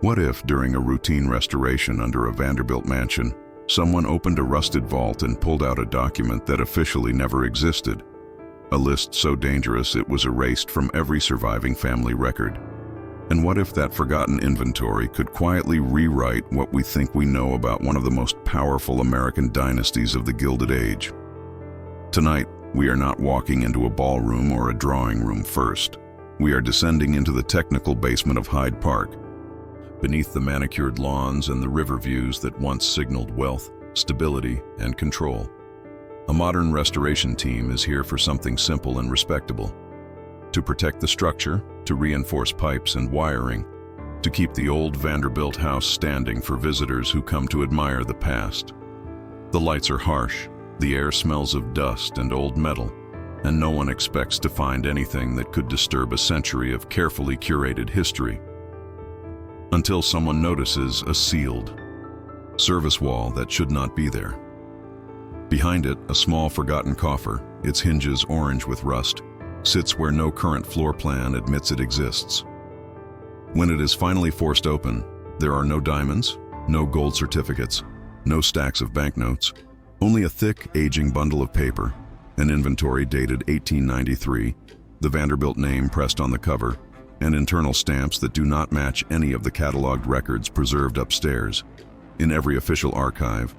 What if, during a routine restoration under a Vanderbilt mansion, someone opened a rusted vault and pulled out a document that officially never existed? A list so dangerous it was erased from every surviving family record. And what if that forgotten inventory could quietly rewrite what we think we know about one of the most powerful American dynasties of the Gilded Age? Tonight, we are not walking into a ballroom or a drawing room first. We are descending into the technical basement of Hyde Park, beneath the manicured lawns and the river views that once signaled wealth, stability, and control. A modern restoration team is here for something simple and respectable: to protect the structure, to reinforce pipes and wiring, to keep the old Vanderbilt house standing for visitors who come to admire the past. The lights are harsh, the air smells of dust and old metal, and no one expects to find anything that could disturb a century of carefully curated history. Until someone notices a sealed service wall that should not be there. Behind it, a small forgotten coffer, its hinges orange with rust, sits where no current floor plan admits it exists. When it is finally forced open, there are no diamonds, no gold certificates, no stacks of banknotes, only a thick, aging bundle of paper, an inventory dated 1893, the Vanderbilt name pressed on the cover, and internal stamps that do not match any of the cataloged records preserved upstairs, in every official archive,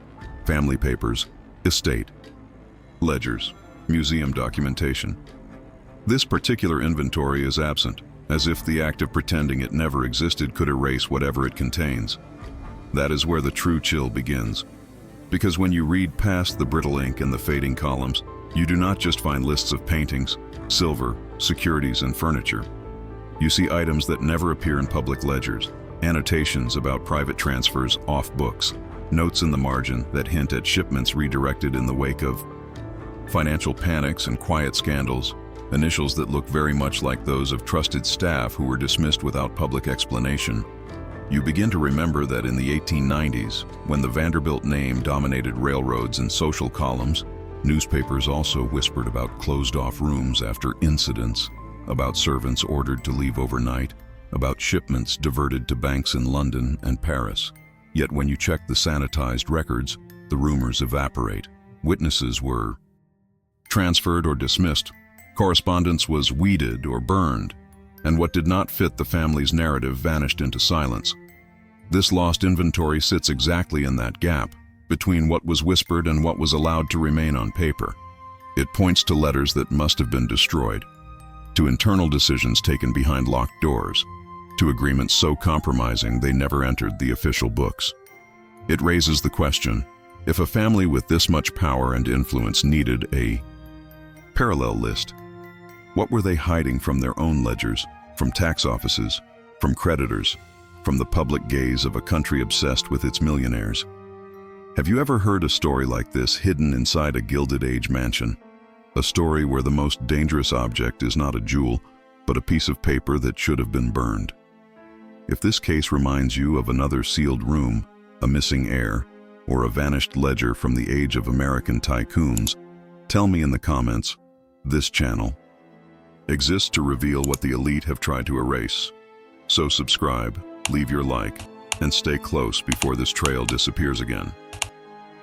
family papers, estate, ledgers, museum documentation. This particular inventory is absent, as if the act of pretending it never existed could erase whatever it contains. That is where the true chill begins. Because when you read past the brittle ink and the fading columns, you do not just find lists of paintings, silver, securities, and furniture. You see items that never appear in public ledgers, annotations about private transfers off books, notes in the margin that hint at shipments redirected in the wake of financial panics and quiet scandals, initials that look very much like those of trusted staff who were dismissed without public explanation. You begin to remember that in the 1890s, when the Vanderbilt name dominated railroads and social columns, newspapers also whispered about closed-off rooms after incidents, about servants ordered to leave overnight, about shipments diverted to banks in London and Paris. Yet when you check the sanitized records, the rumors evaporate. Witnesses were transferred or dismissed. Correspondence was weeded or burned, and what did not fit the family's narrative vanished into silence. This lost inventory sits exactly in that gap, between what was whispered and what was allowed to remain on paper. It points to letters that must have been destroyed, to internal decisions taken behind locked doors, to agreements so compromising they never entered the official books. It raises the question, if a family with this much power and influence needed a parallel list, what were they hiding from their own ledgers, from tax offices, from creditors, from the public gaze of a country obsessed with its millionaires? Have you ever heard a story like this hidden inside a Gilded Age mansion? A story where the most dangerous object is not a jewel, but a piece of paper that should have been burned. If this case reminds you of another sealed room, a missing heir, or a vanished ledger from the age of American tycoons, tell me in the comments. This channel exists to reveal what the elite have tried to erase. So subscribe, leave your like, and stay close before this trail disappears again.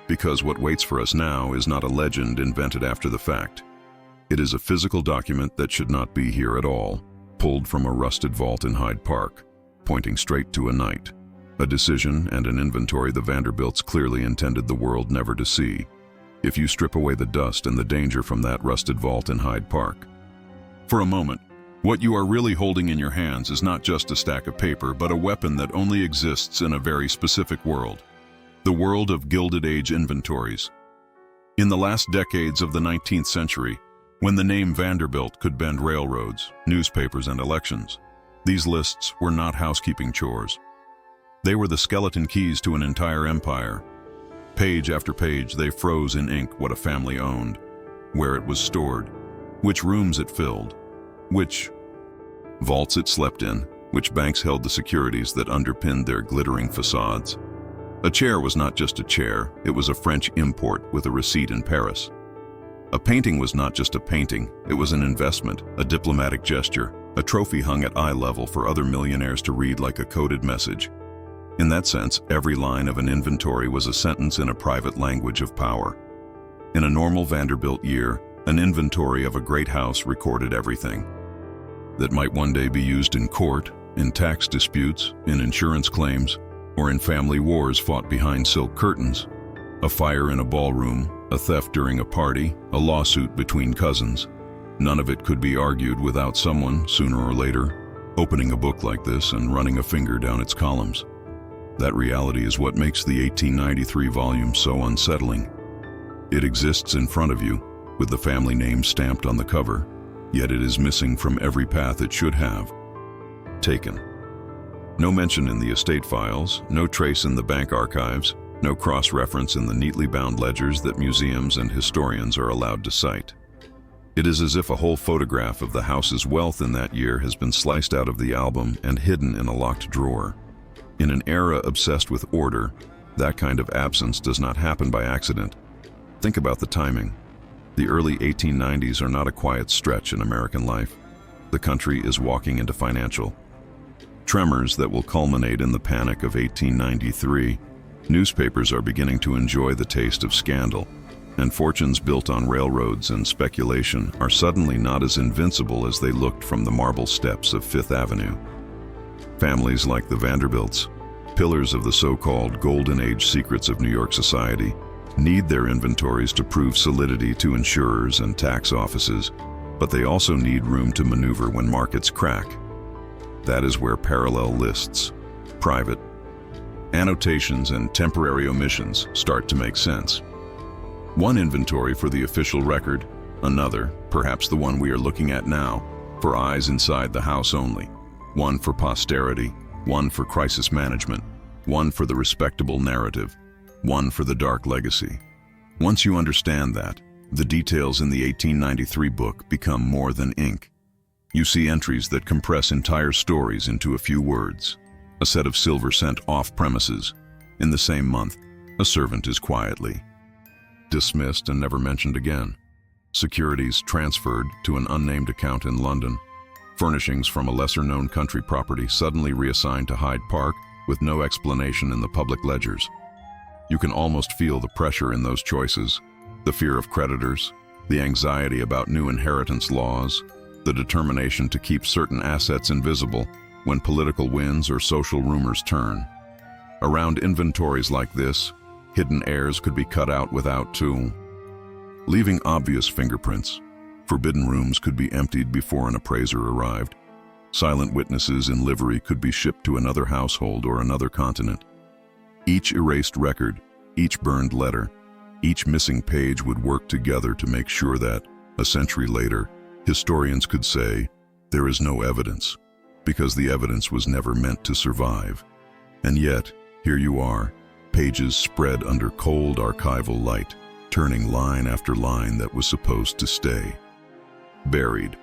Because what waits for us now is not a legend invented after the fact. It is a physical document that should not be here at all, pulled from a rusted vault in Hyde Park, pointing straight to a night. A decision and an inventory the Vanderbilts clearly intended the world never to see. If you strip away the dust and the danger from that rusted vault in Hyde Park. For a moment, what you are really holding in your hands is not just a stack of paper, but a weapon that only exists in a very specific world. The world of Gilded Age inventories. In the last decades of the 19th century, when the name Vanderbilt could bend railroads, newspapers, and elections, these lists were not housekeeping chores. They were the skeleton keys to an entire empire. Page after page, they froze in ink what a family owned, where it was stored, which rooms it filled, which vaults it slept in, which banks held the securities that underpinned their glittering facades. A chair was not just a chair, it was a French import with a receipt in Paris. A painting was not just a painting, it was an investment, a diplomatic gesture, a trophy hung at eye level for other millionaires to read like a coded message. In that sense, every line of an inventory was a sentence in a private language of power. In a normal Vanderbilt year, an inventory of a great house recorded everything that might one day be used in court, in tax disputes, in insurance claims, or in family wars fought behind silk curtains. A fire in a ballroom, a theft during a party, a lawsuit between cousins. None of it could be argued without someone, sooner or later, opening a book like this and running a finger down its columns. That reality is what makes the 1893 volume so unsettling. It exists in front of you, with the family name stamped on the cover, yet it is missing from every path it should have taken. No mention in the estate files, no trace in the bank archives, no cross-reference in the neatly bound ledgers that museums and historians are allowed to cite. It is as if a whole photograph of the house's wealth in that year has been sliced out of the album and hidden in a locked drawer. In an era obsessed with order, that kind of absence does not happen by accident. Think about the timing. The early 1890s are not a quiet stretch in American life. The country is walking into financial tremors that will culminate in the panic of 1893. Newspapers are beginning to enjoy the taste of scandal, and fortunes built on railroads and speculation are suddenly not as invincible as they looked from the marble steps of Fifth Avenue. Families like the Vanderbilts, pillars of the so-called Golden Age secrets of New York society, need their inventories to prove solidity to insurers and tax offices, but they also need room to maneuver when markets crack. That is where parallel lists, private annotations, and temporary omissions start to make sense. One inventory for the official record, another, perhaps the one we are looking at now, for eyes inside the house only. One for posterity, one for crisis management, one for the respectable narrative, one for the dark legacy. Once you understand that, the details in the 1893 book become more than ink. You see entries that compress entire stories into a few words. A set of silver sent off premises. In the same month, a servant is quietly dismissed and never mentioned again. Securities transferred to an unnamed account in London. Furnishings from a lesser-known country property suddenly reassigned to Hyde Park with no explanation in the public ledgers. You can almost feel the pressure in those choices, the fear of creditors, the anxiety about new inheritance laws, the determination to keep certain assets invisible when political winds or social rumors turn. Around inventories like this, hidden heirs could be cut out without tool, leaving obvious fingerprints. Forbidden rooms could be emptied before an appraiser arrived. Silent witnesses in livery could be shipped to another household or another continent. Each erased record, each burned letter, each missing page would work together to make sure that, a century later, historians could say, there is no evidence, because the evidence was never meant to survive. And yet, here you are, pages spread under cold archival light, turning line after line that was supposed to stay buried.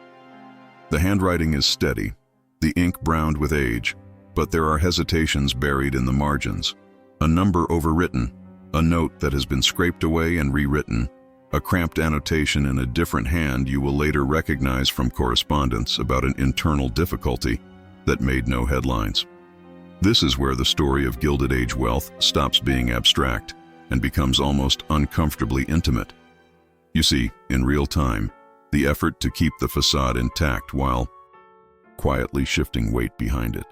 The handwriting is steady, the ink browned with age, but there are hesitations buried in the margins. A number overwritten, a note that has been scraped away and rewritten, a cramped annotation in a different hand you will later recognize from correspondence about an internal difficulty that made no headlines. This is where the story of Gilded Age wealth stops being abstract and becomes almost uncomfortably intimate. You see, in real time, the effort to keep the facade intact while quietly shifting weight behind it.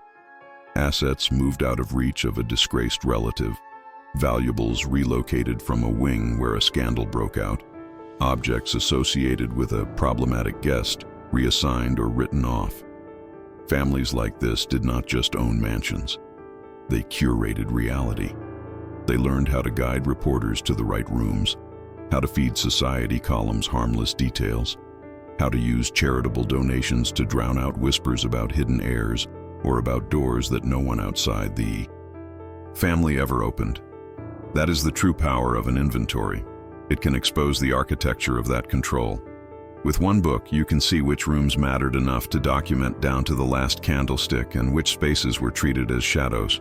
Assets moved out of reach of a disgraced relative, valuables relocated from a wing where a scandal broke out, objects associated with a problematic guest reassigned or written off. Families like this did not just own mansions. They curated reality. They learned how to guide reporters to the right rooms, how to feed society columns harmless details, how to use charitable donations to drown out whispers about hidden heirs or about doors that no one outside the family ever opened. That is the true power of an inventory. It can expose the architecture of that control. With one book, you can see which rooms mattered enough to document down to the last candlestick and which spaces were treated as shadows.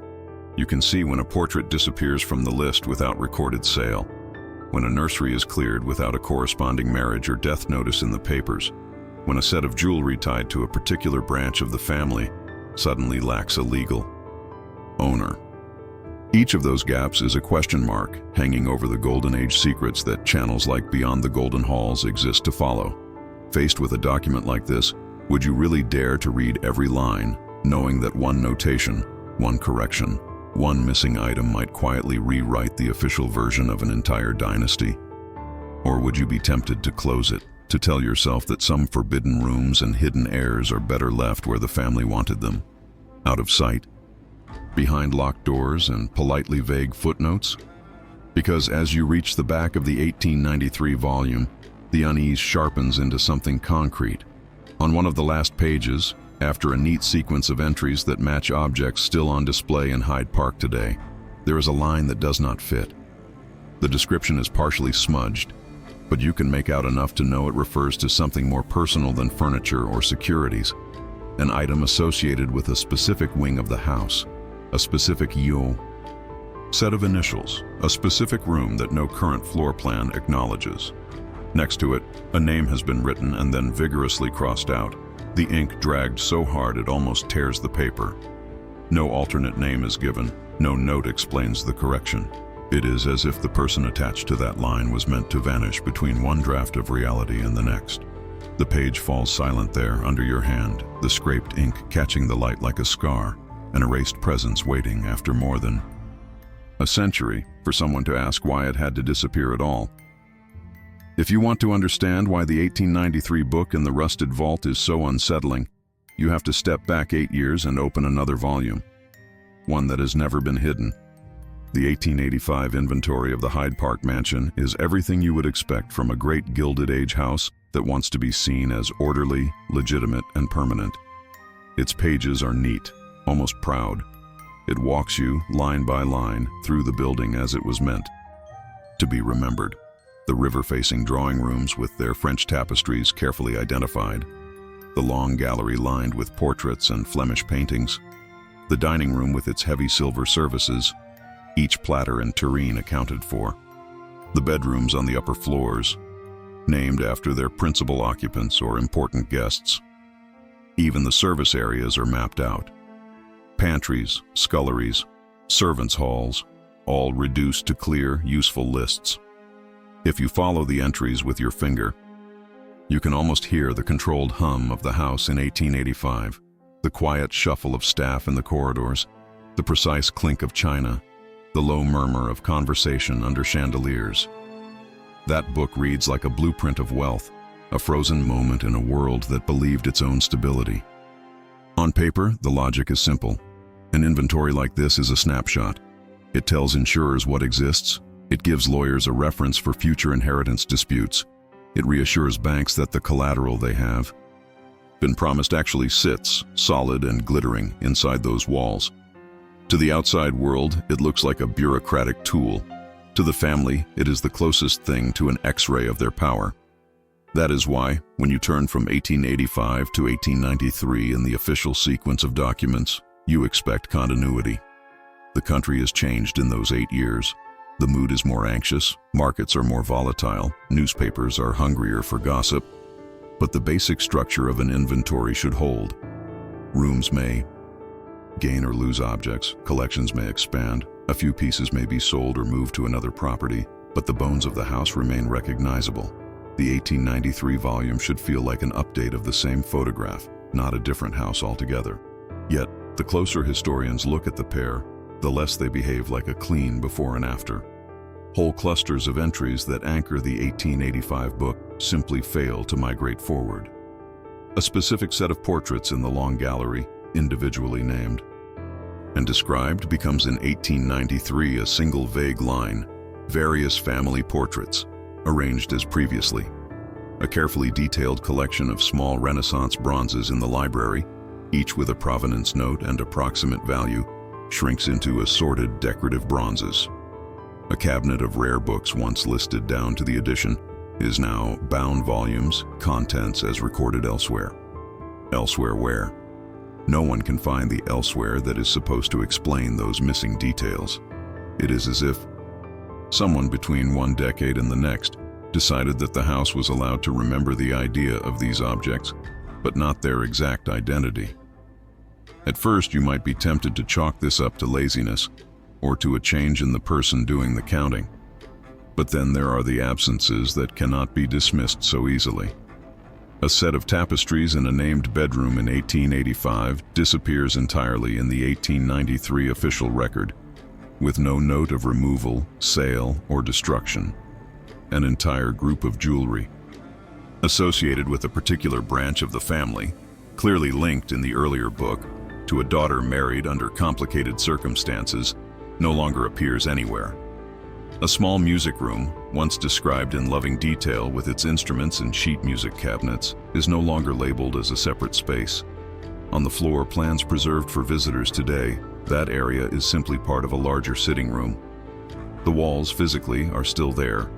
You can see when a portrait disappears from the list without recorded sale, when a nursery is cleared without a corresponding marriage or death notice in the papers, when a set of jewelry tied to a particular branch of the family suddenly lacks a legal owner. Each of those gaps is a question mark hanging over the Golden Age secrets that channels like Beyond the Golden Halls exist to follow. Faced with a document like this, would you really dare to read every line, knowing that one notation, one correction, one missing item might quietly rewrite the official version of an entire dynasty? Or would you be tempted to close it, to tell yourself that some forbidden rooms and hidden heirs are better left where the family wanted them? Out of sight? Behind locked doors and politely vague footnotes? Because as you reach the back of the 1893 volume, the unease sharpens into something concrete. On one of the last pages, after a neat sequence of entries that match objects still on display in Hyde Park today, there is a line that does not fit. The description is partially smudged, but you can make out enough to know it refers to something more personal than furniture or securities, an item associated with a specific wing of the house, a specific set of initials, a specific room that no current floor plan acknowledges. Next to it, a name has been written and then vigorously crossed out, the ink dragged so hard it almost tears the paper. No alternate name is given, no note explains the correction. It is as if the person attached to that line was meant to vanish between one draft of reality and the next. The page falls silent there under your hand, the scraped ink catching the light like a scar, an erased presence waiting after more than a century for someone to ask why it had to disappear at all. If you want to understand why the 1893 book in the rusted vault is so unsettling, you have to step back 8 years and open another volume, one that has never been hidden. The 1885 inventory of the Hyde Park mansion is everything you would expect from a great Gilded Age house that wants to be seen as orderly, legitimate, and permanent. Its pages are neat, almost proud. It walks you, line by line, through the building as it was meant to be remembered. The river-facing drawing rooms with their French tapestries carefully identified, the long gallery lined with portraits and Flemish paintings, the dining room with its heavy silver services, each platter and tureen accounted for, the bedrooms on the upper floors, named after their principal occupants or important guests. Even the service areas are mapped out. Pantries, sculleries, servants' halls, all reduced to clear, useful lists. If you follow the entries with your finger, you can almost hear the controlled hum of the house in 1885, the quiet shuffle of staff in the corridors, the precise clink of china, the low murmur of conversation under chandeliers. That book reads like a blueprint of wealth, a frozen moment in a world that believed its own stability. On paper, the logic is simple. An inventory like this is a snapshot. It tells insurers what exists. It gives lawyers a reference for future inheritance disputes. It reassures banks that the collateral they have been promised actually sits, solid and glittering, inside those walls. To the outside world, it looks like a bureaucratic tool. To the family, it is the closest thing to an X-ray of their power. That is why, when you turn from 1885 to 1893 in the official sequence of documents, you expect continuity. The country has changed in those 8 years. The mood is more anxious, markets are more volatile, newspapers are hungrier for gossip, but the basic structure of an inventory should hold. Rooms may gain or lose objects, collections may expand, a few pieces may be sold or moved to another property, but the bones of the house remain recognizable. The 1893 volume should feel like an update of the same photograph, not a different house altogether. Yet, the closer historians look at the pair, the less they behave like a clean before and after. Whole clusters of entries that anchor the 1885 book simply fail to migrate forward. A specific set of portraits in the long gallery, individually named and described, becomes in 1893 a single vague line, various family portraits, arranged as previously. A carefully detailed collection of small Renaissance bronzes in the library, each with a provenance note and approximate value, shrinks into assorted decorative bronzes. A cabinet of rare books once listed down to the edition is now bound volumes, contents as recorded elsewhere. Elsewhere where? No one can find the elsewhere that is supposed to explain those missing details. It is as if someone between one decade and the next decided that the house was allowed to remember the idea of these objects, but not their exact identity. At first, you might be tempted to chalk this up to laziness, or to a change in the person doing the counting. But then there are the absences that cannot be dismissed so easily. A set of tapestries in a named bedroom in 1885 disappears entirely in the 1893 official record, with no note of removal, sale, or destruction. An entire group of jewelry, associated with a particular branch of the family, clearly linked in the earlier book to a daughter married under complicated circumstances, no longer appears anywhere. A small music room, once described in loving detail with its instruments and sheet music cabinets, is no longer labeled as a separate space. On the floor, plans preserved for visitors today, that area is simply part of a larger sitting room. The walls physically are still there,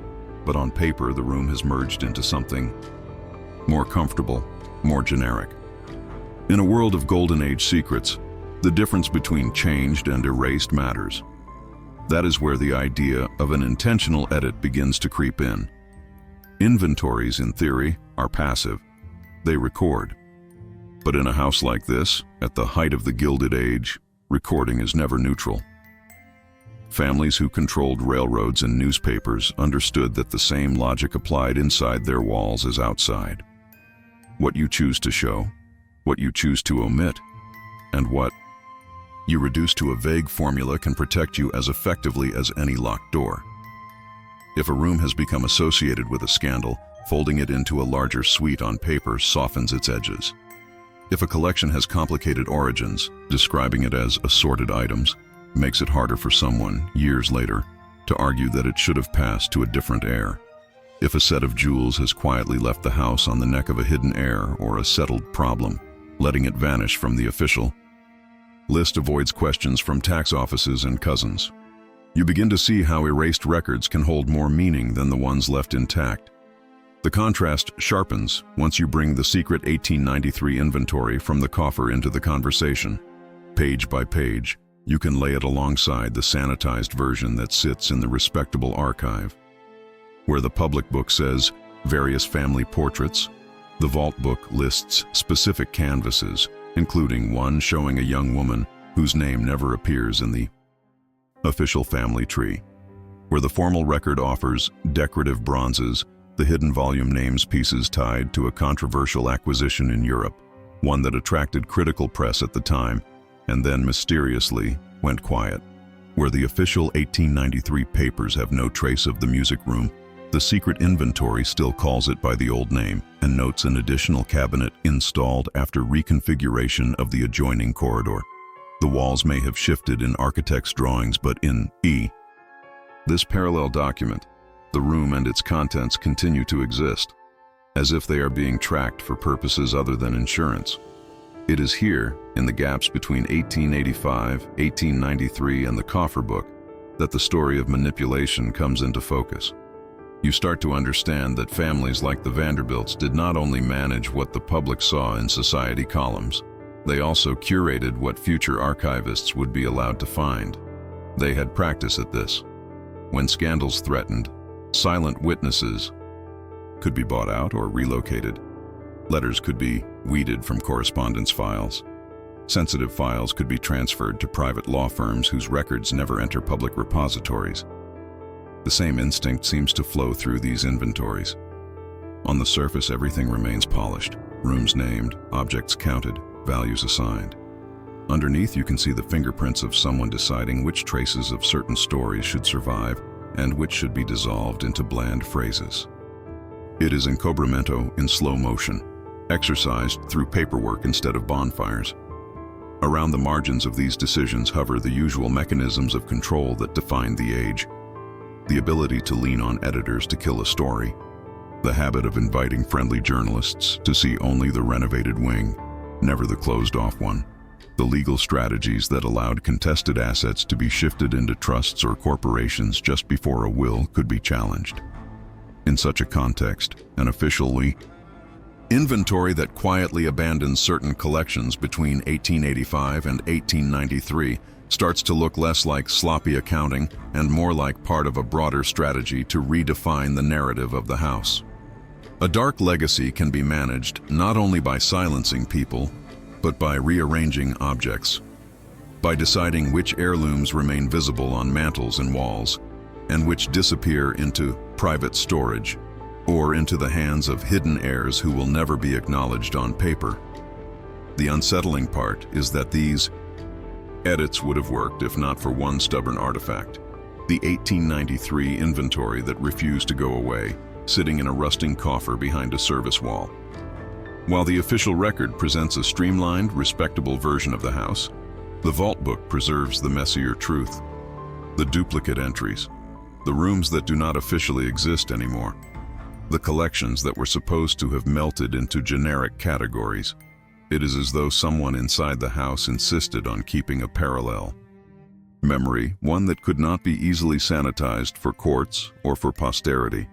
but on paper the room has merged into something more comfortable, more generic. In a world of Golden Age secrets, the difference between changed and erased matters. That is where the idea of an intentional edit begins to creep in. Inventories, in theory, are passive. They record. But in a house like this, at the height of the Gilded Age, recording is never neutral. Families who controlled railroads and newspapers understood that the same logic applied inside their walls as outside. What you choose to show, what you choose to omit, and what you reduce to a vague formula can protect you as effectively as any locked door. If a room has become associated with a scandal, folding it into a larger suite on paper softens its edges. If a collection has complicated origins, describing it as assorted items makes it harder for someone, years later, to argue that it should have passed to a different heir. If a set of jewels has quietly left the house on the neck of a hidden heir or a settled problem, letting it vanish from the official list avoids questions from tax offices and cousins. You begin to see how erased records can hold more meaning than the ones left intact. The contrast sharpens once you bring the secret 1893 inventory from the coffer into the conversation. Page by page, you can lay it alongside the sanitized version that sits in the respectable archive. Where the public book says various family portraits, the vault book lists specific canvases, including one showing a young woman whose name never appears in the official family tree. Where the formal record offers decorative bronzes, the hidden volume names pieces tied to a controversial acquisition in Europe, one that attracted critical press at the time, and then mysteriously went quiet. Where the official 1893 papers have no trace of the music room, the secret inventory still calls it by the old name and notes an additional cabinet installed after reconfiguration of the adjoining corridor. The walls may have shifted in architect's drawings, but in this parallel document, the room and its contents continue to exist, as if they are being tracked for purposes other than insurance. It is here, in the gaps between 1885, 1893, and the coffer book, that the story of manipulation comes into focus. You start to understand that families like the Vanderbilts did not only manage what the public saw in society columns, they also curated what future archivists would be allowed to find. They had practice at this. When scandals threatened, silent witnesses could be bought out or relocated. Letters could be weeded from correspondence files. Sensitive files could be transferred to private law firms whose records never enter public repositories. The same instinct seems to flow through these inventories. On the surface, everything remains polished. Rooms named, objects counted, values assigned. Underneath, you can see the fingerprints of someone deciding which traces of certain stories should survive and which should be dissolved into bland phrases. It is encobramento in slow motion, exercised through paperwork instead of bonfires. Around the margins of these decisions hover the usual mechanisms of control that defined the age. The ability to lean on editors to kill a story, the habit of inviting friendly journalists to see only the renovated wing, never the closed-off one, the legal strategies that allowed contested assets to be shifted into trusts or corporations just before a will could be challenged. In such a context, an official inventory that quietly abandons certain collections between 1885 and 1893 starts to look less like sloppy accounting and more like part of a broader strategy to redefine the narrative of the house. A dark legacy can be managed not only by silencing people, but by rearranging objects. by deciding which heirlooms remain visible on mantels and walls, and which disappear into private storage or into the hands of hidden heirs who will never be acknowledged on paper. The unsettling part is that these edits would have worked if not for one stubborn artifact, the 1893 inventory that refused to go away, sitting in a rusting coffer behind a service wall. While the official record presents a streamlined, respectable version of the house, the vault book preserves the messier truth, the duplicate entries, the rooms that do not officially exist anymore, the collections that were supposed to have melted into generic categories. It is as though someone inside the house insisted on keeping a parallel memory, one that could not be easily sanitized for courts or for posterity.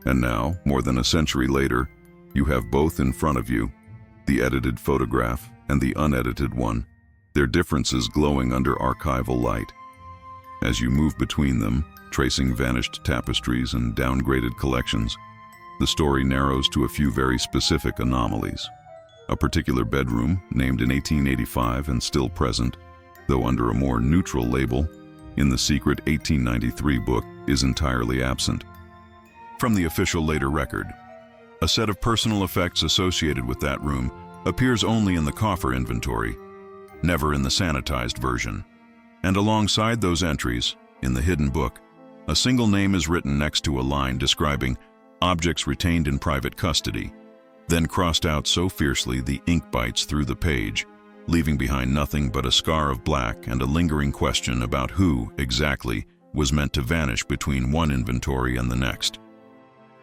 And now, more than a century later, you have both in front of you, the edited photograph and the unedited one, their differences glowing under archival light. As you move between them, tracing vanished tapestries and downgraded collections, the story narrows to a few very specific anomalies. A particular bedroom, named in 1885 and still present, though under a more neutral label, in the secret 1893 book, is entirely absent. From the official later record, a set of personal effects associated with that room appears only in the coffer inventory, never in the sanitized version. And alongside those entries, in the hidden book, a single name is written next to a line describing objects retained in private custody, then crossed out so fiercely the ink bites through the page, leaving behind nothing but a scar of black and a lingering question about who, exactly, was meant to vanish between one inventory and the next.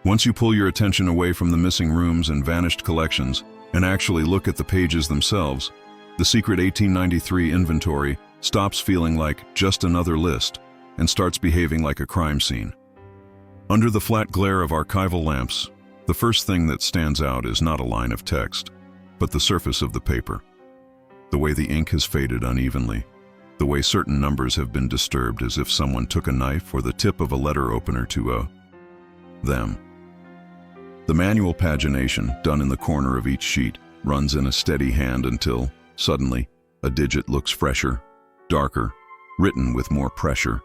Once you pull your attention away from the missing rooms and vanished collections and actually look at the pages themselves, the secret 1893 inventory stops feeling like just another list and starts behaving like a crime scene. Under the flat glare of archival lamps, the first thing that stands out is not a line of text, but the surface of the paper. The way the ink has faded unevenly, the way certain numbers have been disturbed as if someone took a knife or the tip of a letter opener to them. The manual pagination, done in the corner of each sheet, runs in a steady hand until, suddenly, a digit looks fresher, darker, written with more pressure,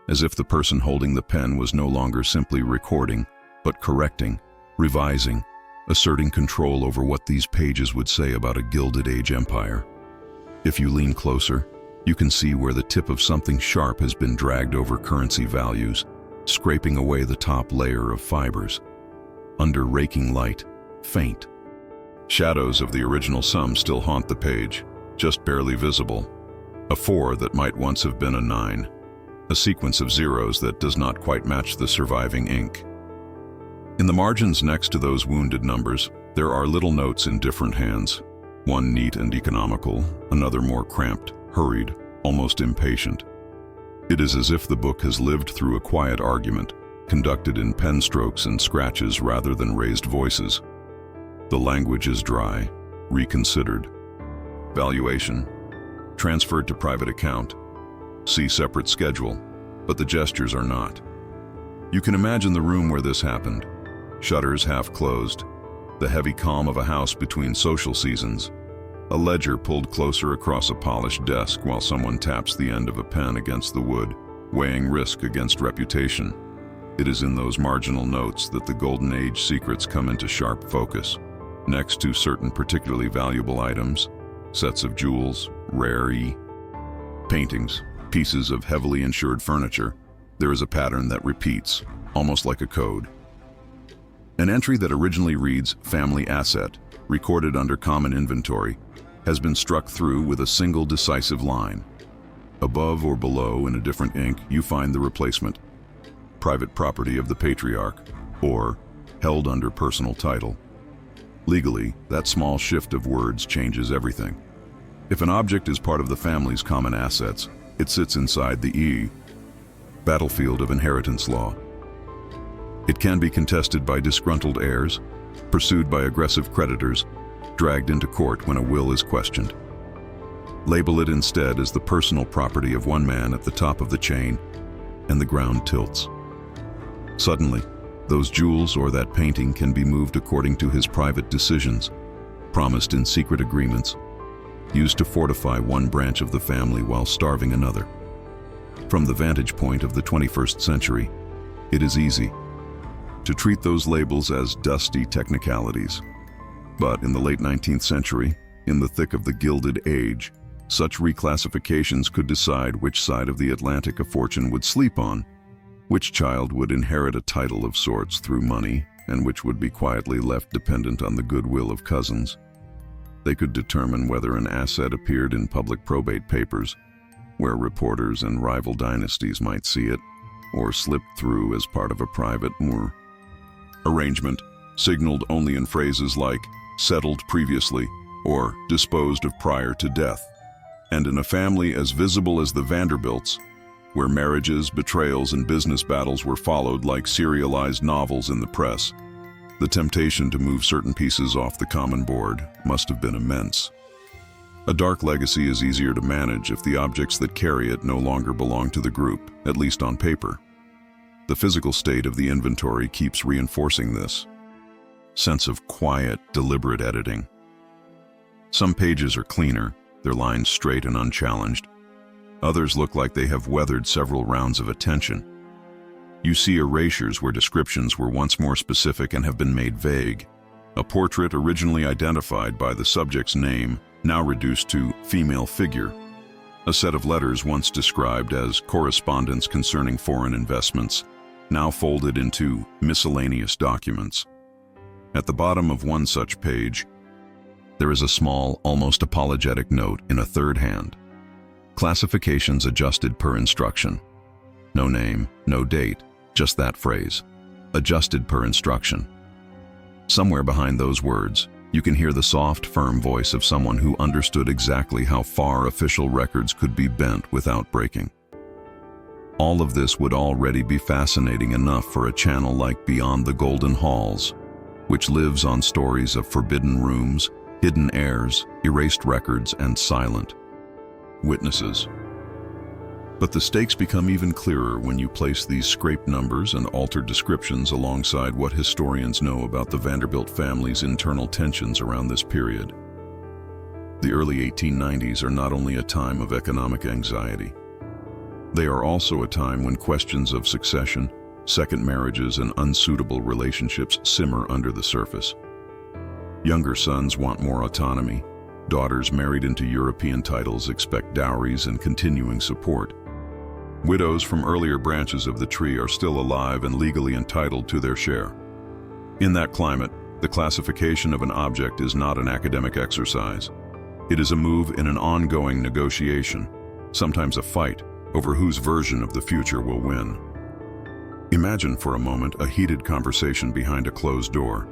as if the person holding the pen was no longer simply recording, but correcting, revising, asserting control over what these pages would say about a Gilded Age empire. If you lean closer, you can see where the tip of something sharp has been dragged over currency values, scraping away the top layer of fibers. Under raking light, faint. Shadows of the original sum still haunt the page, just barely visible. A 4 that might once have been a 9. A sequence of zeros that does not quite match the surviving ink. In the margins next to those wounded numbers, there are little notes in different hands. One neat and economical, another more cramped, hurried, almost impatient. It is as if the book has lived through a quiet argument, conducted in pen strokes and scratches rather than raised voices. The language is dry, reconsidered. Valuation, transferred to private account. See separate schedule, but the gestures are not. You can imagine the room where this happened. Shutters half closed, the heavy calm of a house between social seasons. A ledger pulled closer across a polished desk while someone taps the end of a pen against the wood, weighing risk against reputation. It is in those marginal notes that the Golden Age secrets come into sharp focus. Next to certain particularly valuable items, sets of jewels, rare paintings, pieces of heavily insured furniture, there is a pattern that repeats, almost like a code. An entry that originally reads family asset, recorded under common inventory, has been struck through with a single decisive line. Above or below in a different ink, you find the replacement. Private property of the patriarch, or held under personal title. Legally, that small shift of words changes everything. If an object is part of the family's common assets, it sits inside the battlefield of inheritance law. It can be contested by disgruntled heirs, pursued by aggressive creditors, dragged into court when a will is questioned. Label it instead as the personal property of one man at the top of the chain, and the ground tilts. Suddenly, those jewels or that painting can be moved according to his private decisions, promised in secret agreements. used to fortify one branch of the family while starving another. From the vantage point of the 21st century, it is easy to treat those labels as dusty technicalities. But in the late 19th century, in the thick of the Gilded Age, such reclassifications could decide which side of the Atlantic a fortune would sleep on, which child would inherit a title of sorts through money, and which would be quietly left dependent on the goodwill of cousins. They could determine whether an asset appeared in public probate papers, where reporters and rival dynasties might see it, or slipped through as part of a private arrangement, signaled only in phrases like settled previously or disposed of prior to death. And in a family as visible as the Vanderbilts, where marriages, betrayals, and business battles were followed like serialized novels in the press, the temptation to move certain pieces off the common board must have been immense. A dark legacy is easier to manage if the objects that carry it no longer belong to the group, at least on paper. The physical state of the inventory keeps reinforcing this sense of quiet, deliberate editing. Some pages are cleaner, their lines straight and unchallenged. Others look like they have weathered several rounds of attention. You see erasures where descriptions were once more specific and have been made vague. A portrait originally identified by the subject's name, now reduced to female figure. A set of letters once described as correspondence concerning foreign investments, now folded into miscellaneous documents. At the bottom of one such page, there is a small, almost apologetic note in a third hand. Classifications adjusted per instruction. No name, no date, just that phrase. Adjusted per instruction. Somewhere behind those words, you can hear the soft, firm voice of someone who understood exactly how far official records could be bent without breaking. All of this would already be fascinating enough for a channel like Beyond the Golden Halls, which lives on stories of forbidden rooms, hidden heirs, erased records, and silent witnesses. But the stakes become even clearer when you place these scraped numbers and altered descriptions alongside what historians know about the Vanderbilt family's internal tensions around this period. The early 1890s are not only a time of economic anxiety. They are also a time when questions of succession, second marriages, and unsuitable relationships simmer under the surface. Younger sons want more autonomy. Daughters married into European titles expect dowries and continuing support. Widows from earlier branches of the tree are still alive and legally entitled to their share. In that climate, the classification of an object is not an academic exercise. It is a move in an ongoing negotiation, sometimes a fight over whose version of the future will win. Imagine for a moment a heated conversation behind a closed door.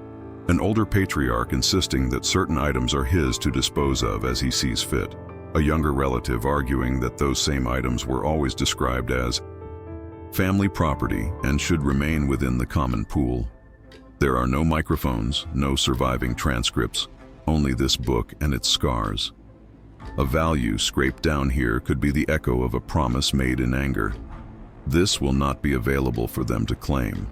An older patriarch insisting that certain items are his to dispose of as he sees fit. A younger relative arguing that those same items were always described as family property and should remain within the common pool. There are no microphones, no surviving transcripts, only this book and its scars. A value scraped down here could be the echo of a promise made in anger. This will not be available for them to claim.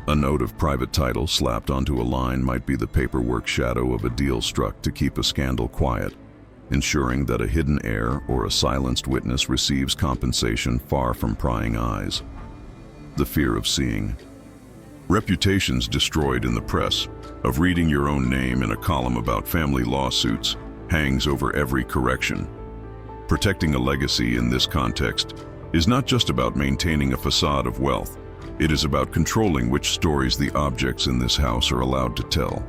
A note of private title slapped onto a line might be the paperwork shadow of a deal struck to keep a scandal quiet, ensuring that a hidden heir or a silenced witness receives compensation far from prying eyes. The fear of seeing reputations destroyed in the press, of reading your own name in a column about family lawsuits, hangs over every correction. Protecting a legacy in this context is not just about maintaining a facade of wealth. It is about controlling which stories the objects in this house are allowed to tell.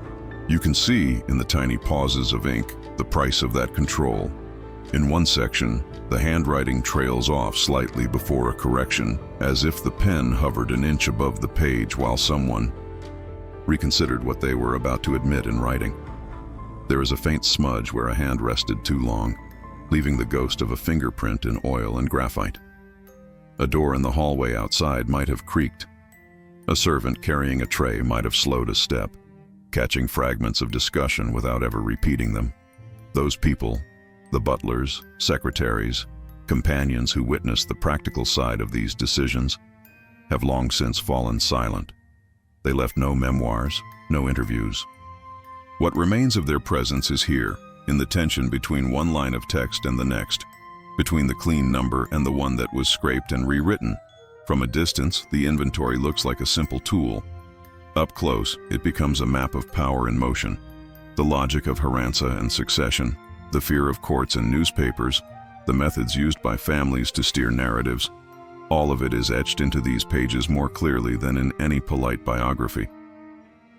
You can see, in the tiny pauses of ink, the price of that control. In one section, the handwriting trails off slightly before a correction, as if the pen hovered an inch above the page while someone reconsidered what they were about to admit in writing. There is a faint smudge where a hand rested too long, leaving the ghost of a fingerprint in oil and graphite. A door in the hallway outside might have creaked. A servant carrying a tray might have slowed a step, catching fragments of discussion without ever repeating them. Those people, the butlers, secretaries, companions who witnessed the practical side of these decisions, have long since fallen silent. They left no memoirs, no interviews. What remains of their presence is here, in the tension between one line of text and the next, between the clean number and the one that was scraped and rewritten. From a distance, the inventory looks like a simple tool. Up close, it becomes a map of power in motion. The logic of herança and succession, the fear of courts and newspapers, the methods used by families to steer narratives, all of it is etched into these pages more clearly than in any polite biography.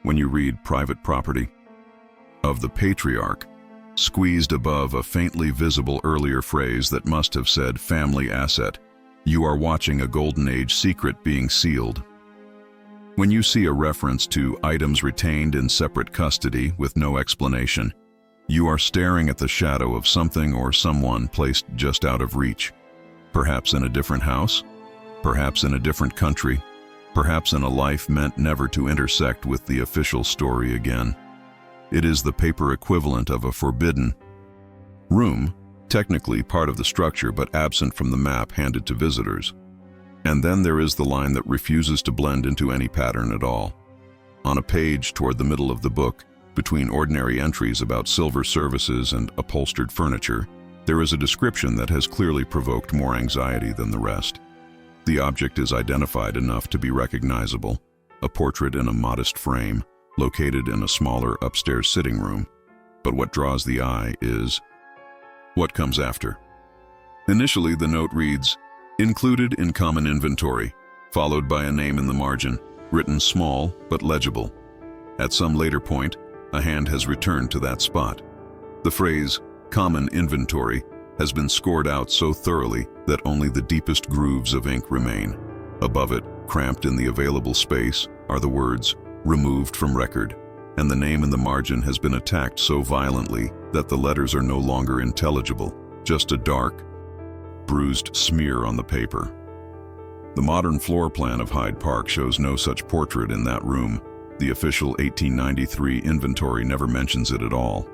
When you read Private Property of the Patriarch, squeezed above a faintly visible earlier phrase that must have said family asset, you are watching a golden age secret being sealed. When you see a reference to items retained in separate custody with no explanation, you are staring at the shadow of something or someone placed just out of reach. Perhaps in a different house, perhaps in a different country, perhaps in a life meant never to intersect with the official story again. It is the paper equivalent of a forbidden room, technically part of the structure but absent from the map handed to visitors. And then there is the line that refuses to blend into any pattern at all. On a page toward the middle of the book, between ordinary entries about silver services and upholstered furniture, there is a description that has clearly provoked more anxiety than the rest. The object is identified enough to be recognizable, a portrait in a modest frame, located in a smaller upstairs sitting room. But what draws the eye is what comes after. Initially, the note reads, "Included in common inventory," followed by a name in the margin, written small but legible. At some later point, a hand has returned to that spot. The phrase, "common inventory," has been scored out so thoroughly that only the deepest grooves of ink remain. Above it, cramped in the available space, are the words, "removed from record," and the name in the margin has been attacked so violently that the letters are no longer intelligible, just a dark, bruised smear on the paper. The modern floor plan of Hyde Park shows no such portrait in that room. The official 1893 inventory never mentions it at all.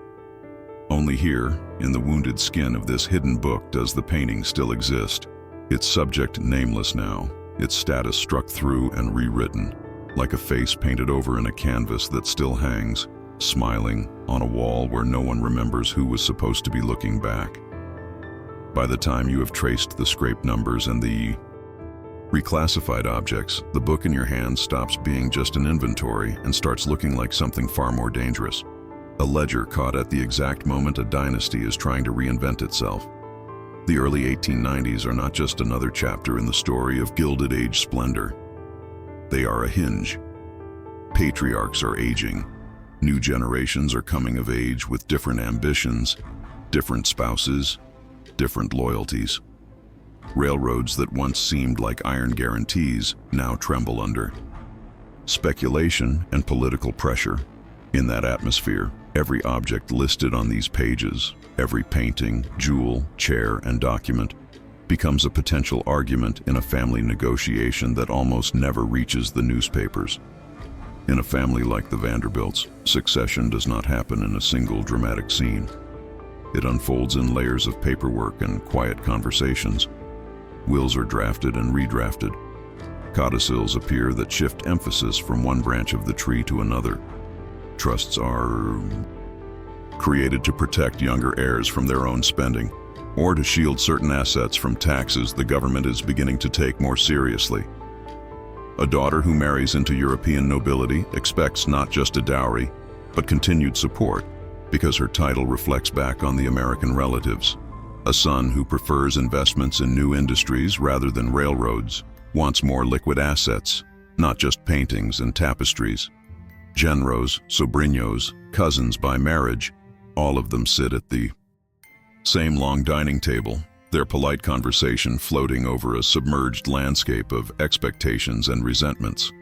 Only here, in the wounded skin of this hidden book, does the painting still exist. Its subject nameless now, its status struck through and rewritten, like a face painted over in a canvas that still hangs, smiling, on a wall where no one remembers who was supposed to be looking back. By the time you have traced the scraped numbers and the reclassified objects, the book in your hand stops being just an inventory and starts looking like something far more dangerous. A ledger caught at the exact moment a dynasty is trying to reinvent itself. The early 1890s are not just another chapter in the story of Gilded Age splendor. They are a hinge. Patriarchs are aging. New generations are coming of age with different ambitions, different spouses, different loyalties. Railroads that once seemed like iron guarantees now tremble under speculation and political pressure. In that atmosphere, every object listed on these pages, every painting, jewel, chair, and document, becomes a potential argument in a family negotiation that almost never reaches the newspapers. In a family like the Vanderbilts, succession does not happen in a single dramatic scene. It unfolds in layers of paperwork and quiet conversations. Wills are drafted and redrafted. Codicils appear that shift emphasis from one branch of the tree to another. Trusts are created to protect younger heirs from their own spending, or to shield certain assets from taxes the government is beginning to take more seriously. A daughter who marries into European nobility expects not just a dowry, but continued support, because her title reflects back on the American relatives. A son who prefers investments in new industries rather than railroads wants more liquid assets, not just paintings and tapestries. Genros, sobrinos, cousins by marriage, all of them sit at the same long dining table, their polite conversation floating over a submerged landscape of expectations and resentments.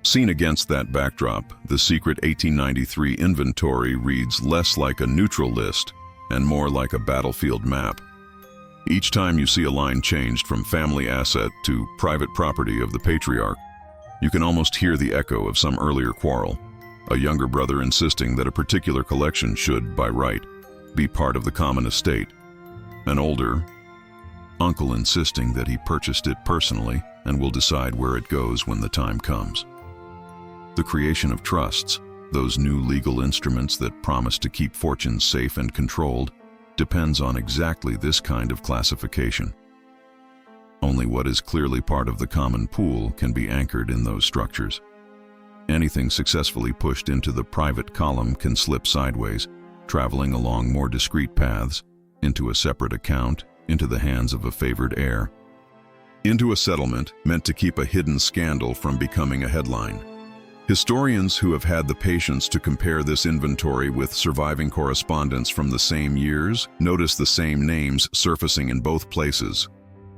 Seen against that backdrop, the secret 1893 inventory reads less like a neutral list and more like a battlefield map. Each time you see a line changed from family asset to private property of the patriarch, you can almost hear the echo of some earlier quarrel, a younger brother insisting that a particular collection should, by right, be part of the common estate, an older uncle insisting that he purchased it personally and will decide where it goes when the time comes. The creation of trusts, those new legal instruments that promise to keep fortunes safe and controlled, depends on exactly this kind of classification. Only what is clearly part of the common pool can be anchored in those structures. Anything successfully pushed into the private column can slip sideways, traveling along more discreet paths, into a separate account, into the hands of a favored heir, into a settlement meant to keep a hidden scandal from becoming a headline. Historians who have had the patience to compare this inventory with surviving correspondence from the same years notice the same names surfacing in both places.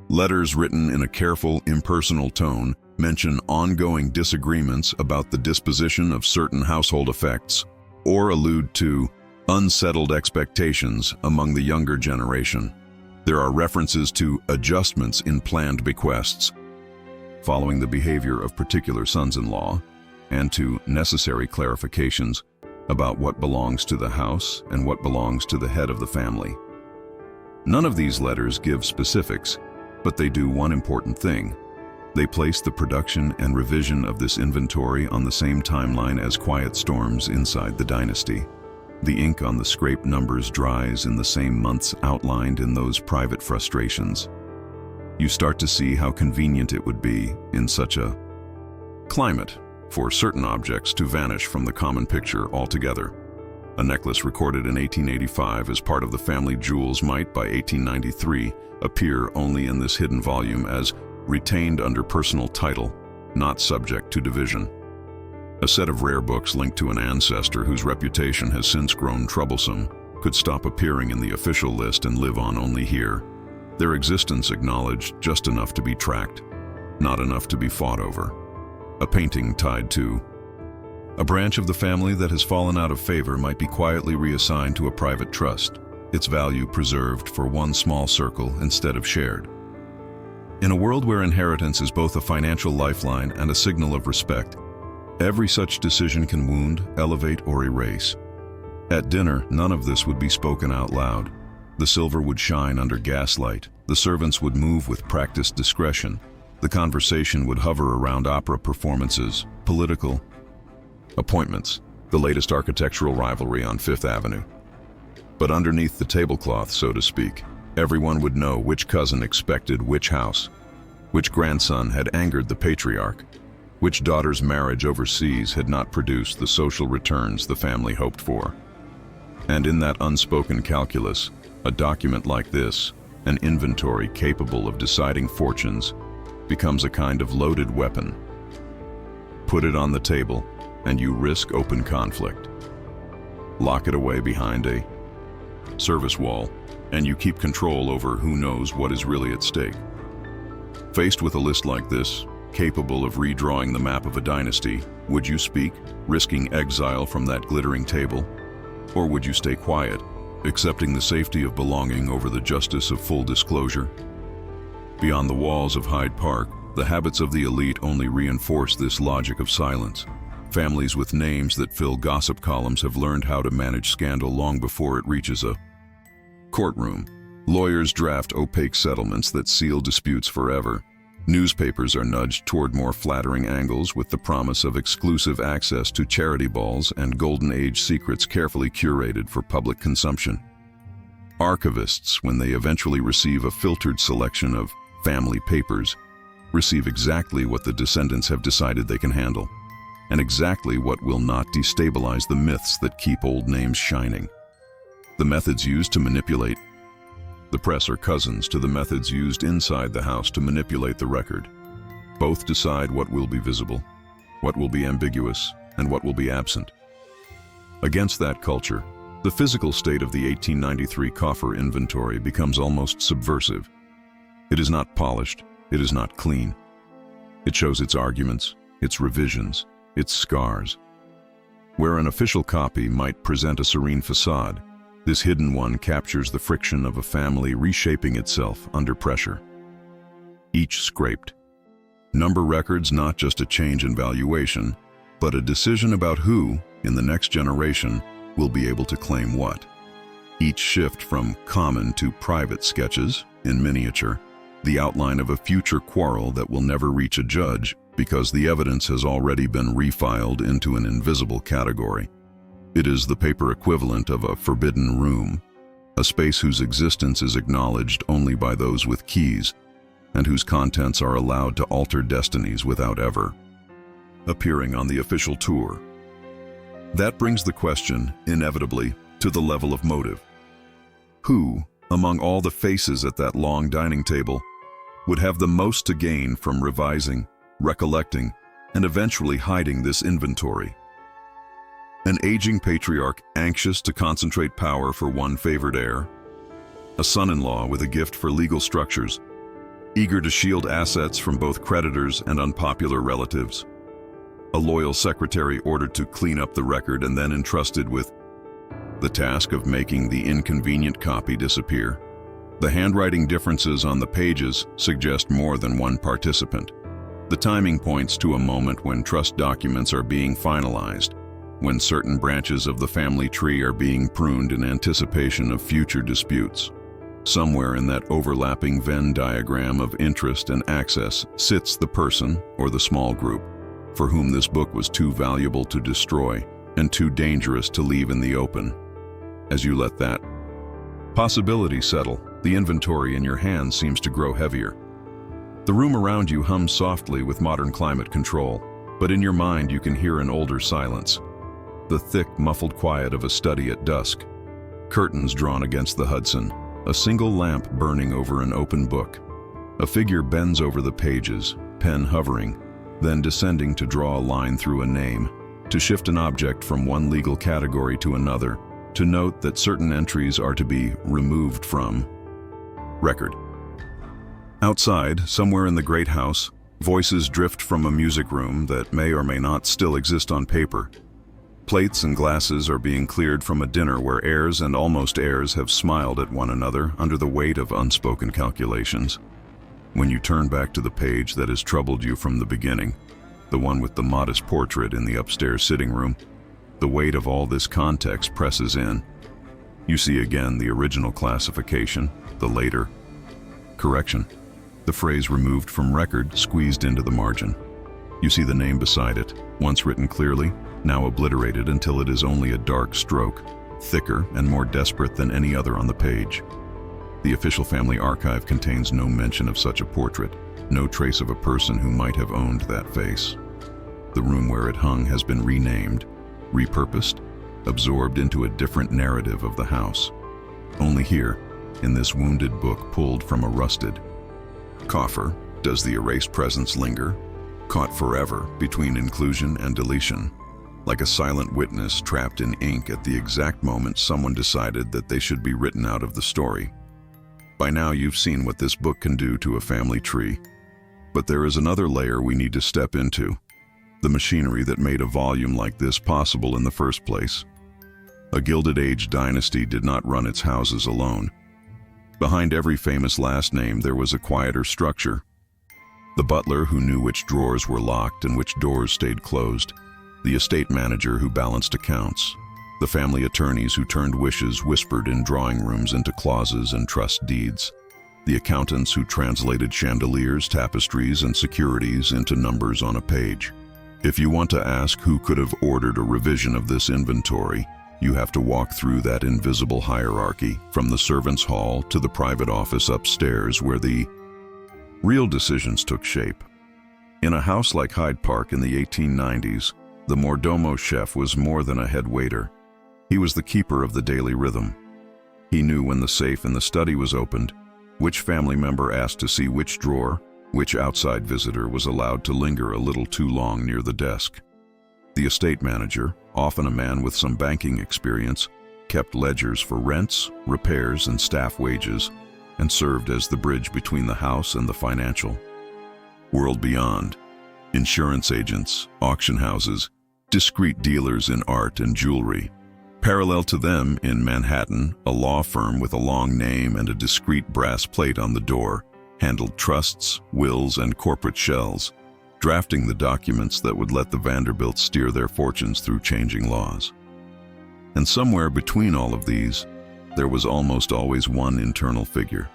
Letters written in a careful, impersonal tone mention ongoing disagreements about the disposition of certain household effects, or allude to unsettled expectations among the younger generation. There are references to adjustments in planned bequests, following the behavior of particular sons-in-law, and to necessary clarifications about what belongs to the house and what belongs to the head of the family. None of these letters give specifics, but they do one important thing. They place the production and revision of this inventory on the same timeline as quiet storms inside the dynasty. The ink on the scraped numbers dries in the same months outlined in those private frustrations. You start to see how convenient it would be, in such a climate, for certain objects to vanish from the common picture altogether. A necklace recorded in 1885 as part of the family jewels might, by 1893, appear only in this hidden volume as retained under personal title, not subject to division. A set of rare books linked to an ancestor whose reputation has since grown troublesome could stop appearing in the official list and live on only here, their existence acknowledged just enough to be tracked, not enough to be fought over. A painting tied to a branch of the family that has fallen out of favor might be quietly reassigned to a private trust, its value preserved for one small circle instead of shared. In a world where inheritance is both a financial lifeline and a signal of respect, every such decision can wound, elevate, or erase. At dinner, none of this would be spoken out loud. The silver would shine under gaslight, the servants would move with practiced discretion, the conversation would hover around opera performances, political appointments, the latest architectural rivalry on Fifth Avenue. But underneath the tablecloth, so to speak, everyone would know which cousin expected which house, which grandson had angered the patriarch, which daughter's marriage overseas had not produced the social returns the family hoped for. And in that unspoken calculus, a document like this, an inventory capable of deciding fortunes, becomes a kind of loaded weapon. Put it on the table, and you risk open conflict. Lock it away behind a service wall, and you keep control over who knows what is really at stake. Faced with a list like this, capable of redrawing the map of a dynasty, would you speak, risking exile from that glittering table? Or would you stay quiet, accepting the safety of belonging over the justice of full disclosure? Beyond the walls of Hyde Park, the habits of the elite only reinforce this logic of silence. Families with names that fill gossip columns have learned how to manage scandal long before it reaches a courtroom. Lawyers draft opaque settlements that seal disputes forever. Newspapers are nudged toward more flattering angles with the promise of exclusive access to charity balls and golden age secrets carefully curated for public consumption. Archivists, when they eventually receive a filtered selection of family papers, receive exactly what the descendants have decided they can handle, and exactly what will not destabilize the myths that keep old names shining. The methods used to manipulate the press are cousins to the methods used inside the house to manipulate the record. Both decide what will be visible, what will be ambiguous, and what will be absent. Against that culture, the physical state of the 1893 coffer inventory becomes almost subversive. It is not polished, it is not clean. It shows its arguments, its revisions, its scars. Where an official copy might present a serene facade, this hidden one captures the friction of a family reshaping itself under pressure. Each scraped. Number records not just a change in valuation, but a decision about who, in the next generation, will be able to claim what. Each shift from common to private sketches, in miniature, the outline of a future quarrel that will never reach a judge, because the evidence has already been refiled into an invisible category. It is the paper equivalent of a forbidden room, a space whose existence is acknowledged only by those with keys, and whose contents are allowed to alter destinies without ever appearing on the official tour. That brings the question, inevitably, to the level of motive. Who, among all the faces at that long dining table, would have the most to gain from revising, recollecting, and eventually hiding this inventory? An aging patriarch anxious to concentrate power for one favored heir? A son-in-law with a gift for legal structures, eager to shield assets from both creditors and unpopular relatives? A loyal secretary ordered to clean up the record and then entrusted with the task of making the inconvenient copy disappear? The handwriting differences on the pages suggest more than one participant. The timing points to a moment when trust documents are being finalized, when certain branches of the family tree are being pruned in anticipation of future disputes. Somewhere in that overlapping Venn diagram of interest and access sits the person, or the small group, for whom this book was too valuable to destroy and too dangerous to leave in the open. As you let that possibility settle, the inventory in your hands seems to grow heavier. The room around you hums softly with modern climate control, but in your mind you can hear an older silence. The thick, muffled quiet of a study at dusk. Curtains drawn against the Hudson, a single lamp burning over an open book. A figure bends over the pages, pen hovering, then descending to draw a line through a name, to shift an object from one legal category to another, to note that certain entries are to be removed from record. Outside, somewhere in the great house, voices drift from a music room that may or may not still exist on paper. Plates and glasses are being cleared from a dinner where heirs and almost heirs have smiled at one another under the weight of unspoken calculations. When you turn back to the page that has troubled you from the beginning, the one with the modest portrait in the upstairs sitting room, the weight of all this context presses in. You see again the original classification, the later correction, the phrase removed from record squeezed into the margin. You see the name beside it, once written clearly, now obliterated until it is only a dark stroke, thicker and more desperate than any other on the page. The official family archive contains no mention of such a portrait, no trace of a person who might have owned that face. The room where it hung has been renamed, repurposed, absorbed into a different narrative of the house. Only here, in this wounded book pulled from a rusted coffer, does the erased presence linger, caught forever between inclusion and deletion, like a silent witness trapped in ink at the exact moment someone decided that they should be written out of the story. By now you've seen what this book can do to a family tree. But there is another layer we need to step into, the machinery that made a volume like this possible in the first place. A Gilded Age dynasty did not run its houses alone. Behind every famous last name there was a quieter structure. The butler who knew which drawers were locked and which doors stayed closed. The estate manager who balanced accounts. The family attorneys who turned wishes whispered in drawing rooms into clauses and trust deeds. The accountants who translated chandeliers, tapestries, and securities into numbers on a page. If you want to ask who could have ordered a revision of this inventory, you have to walk through that invisible hierarchy, from the servants' hall to the private office upstairs where the real decisions took shape. In a house like Hyde Park in the 1890s, the mordomo chef was more than a head waiter. He was the keeper of the daily rhythm. He knew when the safe in the study was opened, which family member asked to see which drawer, which outside visitor was allowed to linger a little too long near the desk. The estate manager, often a man with some banking experience, kept ledgers for rents, repairs, and staff wages, and served as the bridge between the house and the financial world beyond. Insurance agents, auction houses, discreet dealers in art and jewelry. Parallel to them, in Manhattan, a law firm with a long name and a discreet brass plate on the door handled trusts, wills, and corporate shells, drafting the documents that would let the Vanderbilts steer their fortunes through changing laws. And somewhere between all of these, there was almost always one internal figure.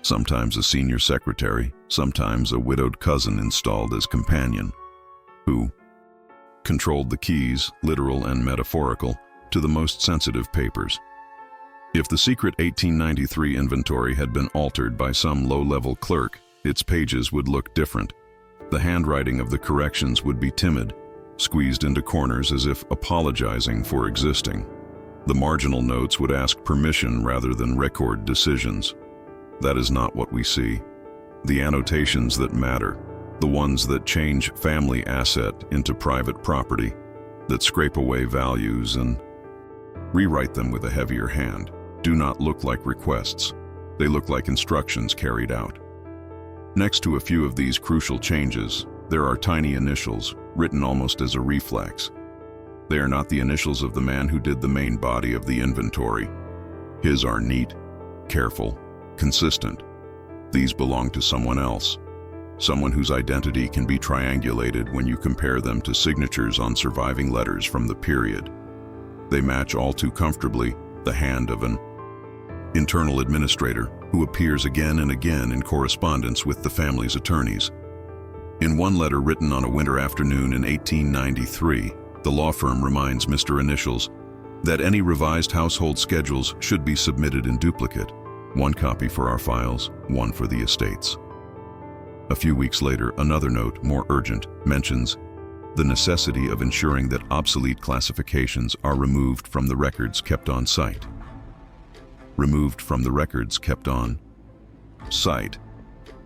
sometimes a senior secretary, sometimes a widowed cousin installed as companion, who controlled the keys, literal and metaphorical, to the most sensitive papers. If the secret 1893 inventory had been altered by some low-level clerk, its pages would look different. The handwriting of the corrections would be timid, squeezed into corners as if apologizing for existing. The marginal notes would ask permission rather than record decisions. That is not what we see. The annotations that matter, the ones that change family asset into private property, that scrape away values and rewrite them with a heavier hand, do not look like requests. They look like instructions carried out. Next to a few of these crucial changes, there are tiny initials, written almost as a reflex. They are not the initials of the man who did the main body of the inventory. His are neat, careful, consistent. These belong to someone else, someone whose identity can be triangulated when you compare them to signatures on surviving letters from the period. They match all too comfortably the hand of an internal administrator who appears again and again in correspondence with the family's attorneys. In one letter written on a winter afternoon in 1893, the law firm reminds Mr. Initials that any revised household schedules should be submitted in duplicate, one copy for our files, one for the estates. A few weeks later, another note, more urgent, mentions the necessity of ensuring that obsolete classifications are removed from the records kept on site. Removed from the records kept on site.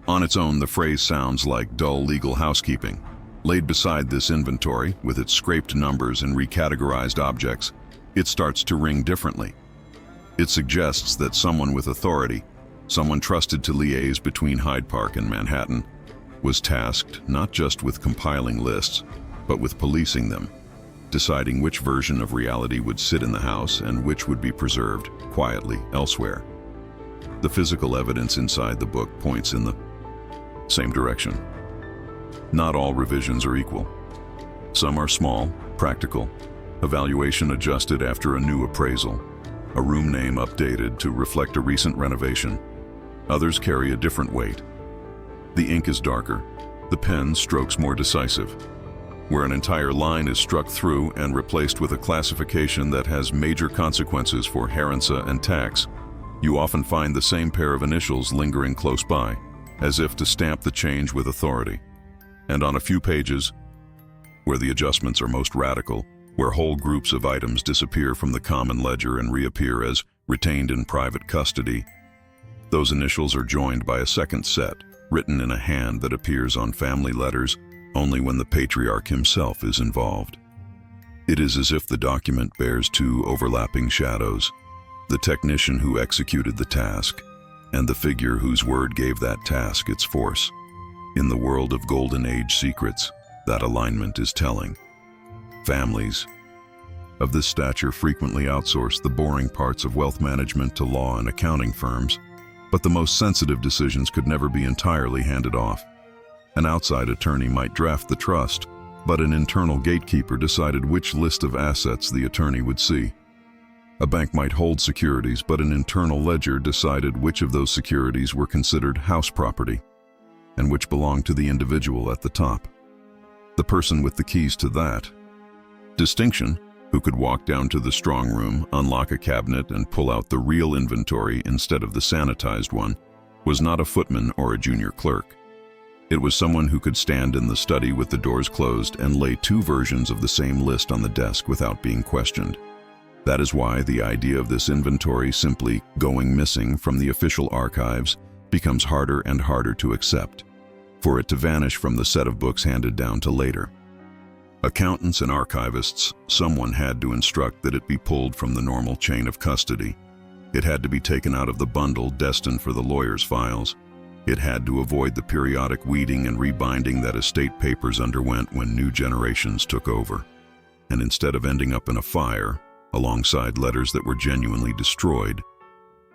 On its own, the phrase sounds like dull legal housekeeping. Laid beside this inventory, with its scraped numbers and recategorized objects, it starts to ring differently. It suggests that someone with authority, someone trusted to liaise between Hyde Park and Manhattan, was tasked not just with compiling lists, but with policing them, deciding which version of reality would sit in the house and which would be preserved quietly elsewhere. The physical evidence inside the book points in the same direction. Not all revisions are equal. Some are small, practical, evaluation adjusted after a new appraisal, a room name updated to reflect a recent renovation. Others carry a different weight. The ink is darker, the pen strokes more decisive. Where an entire line is struck through and replaced with a classification that has major consequences for herenza and tax, you often find the same pair of initials lingering close by, as if to stamp the change with authority. And on a few pages, where the adjustments are most radical, where whole groups of items disappear from the common ledger and reappear as retained in private custody, those initials are joined by a second set, written in a hand that appears on family letters only when the patriarch himself is involved. It is as if the document bears two overlapping shadows, the technician who executed the task and the figure whose word gave that task its force. In the world of Golden Age secrets, that alignment is telling. Families of this stature frequently outsource the boring parts of wealth management to law and accounting firms, but the most sensitive decisions could never be entirely handed off. An outside attorney might draft the trust, but an internal gatekeeper decided which list of assets the attorney would see. A bank might hold securities, but an internal ledger decided which of those securities were considered house property and which belonged to the individual at the top. The person with the keys to that distinction, who could walk down to the strong room, unlock a cabinet, and pull out the real inventory instead of the sanitized one, was not a footman or a junior clerk. It was someone who could stand in the study with the doors closed and lay two versions of the same list on the desk without being questioned. That is why the idea of this inventory simply going missing from the official archives becomes harder and harder to accept, for it to vanish from the set of books handed down to later. Accountants and archivists, someone had to instruct that it be pulled from the normal chain of custody. It had to be taken out of the bundle destined for the lawyer's files. It had to avoid the periodic weeding and rebinding that estate papers underwent when new generations took over. And instead of ending up in a fire, alongside letters that were genuinely destroyed,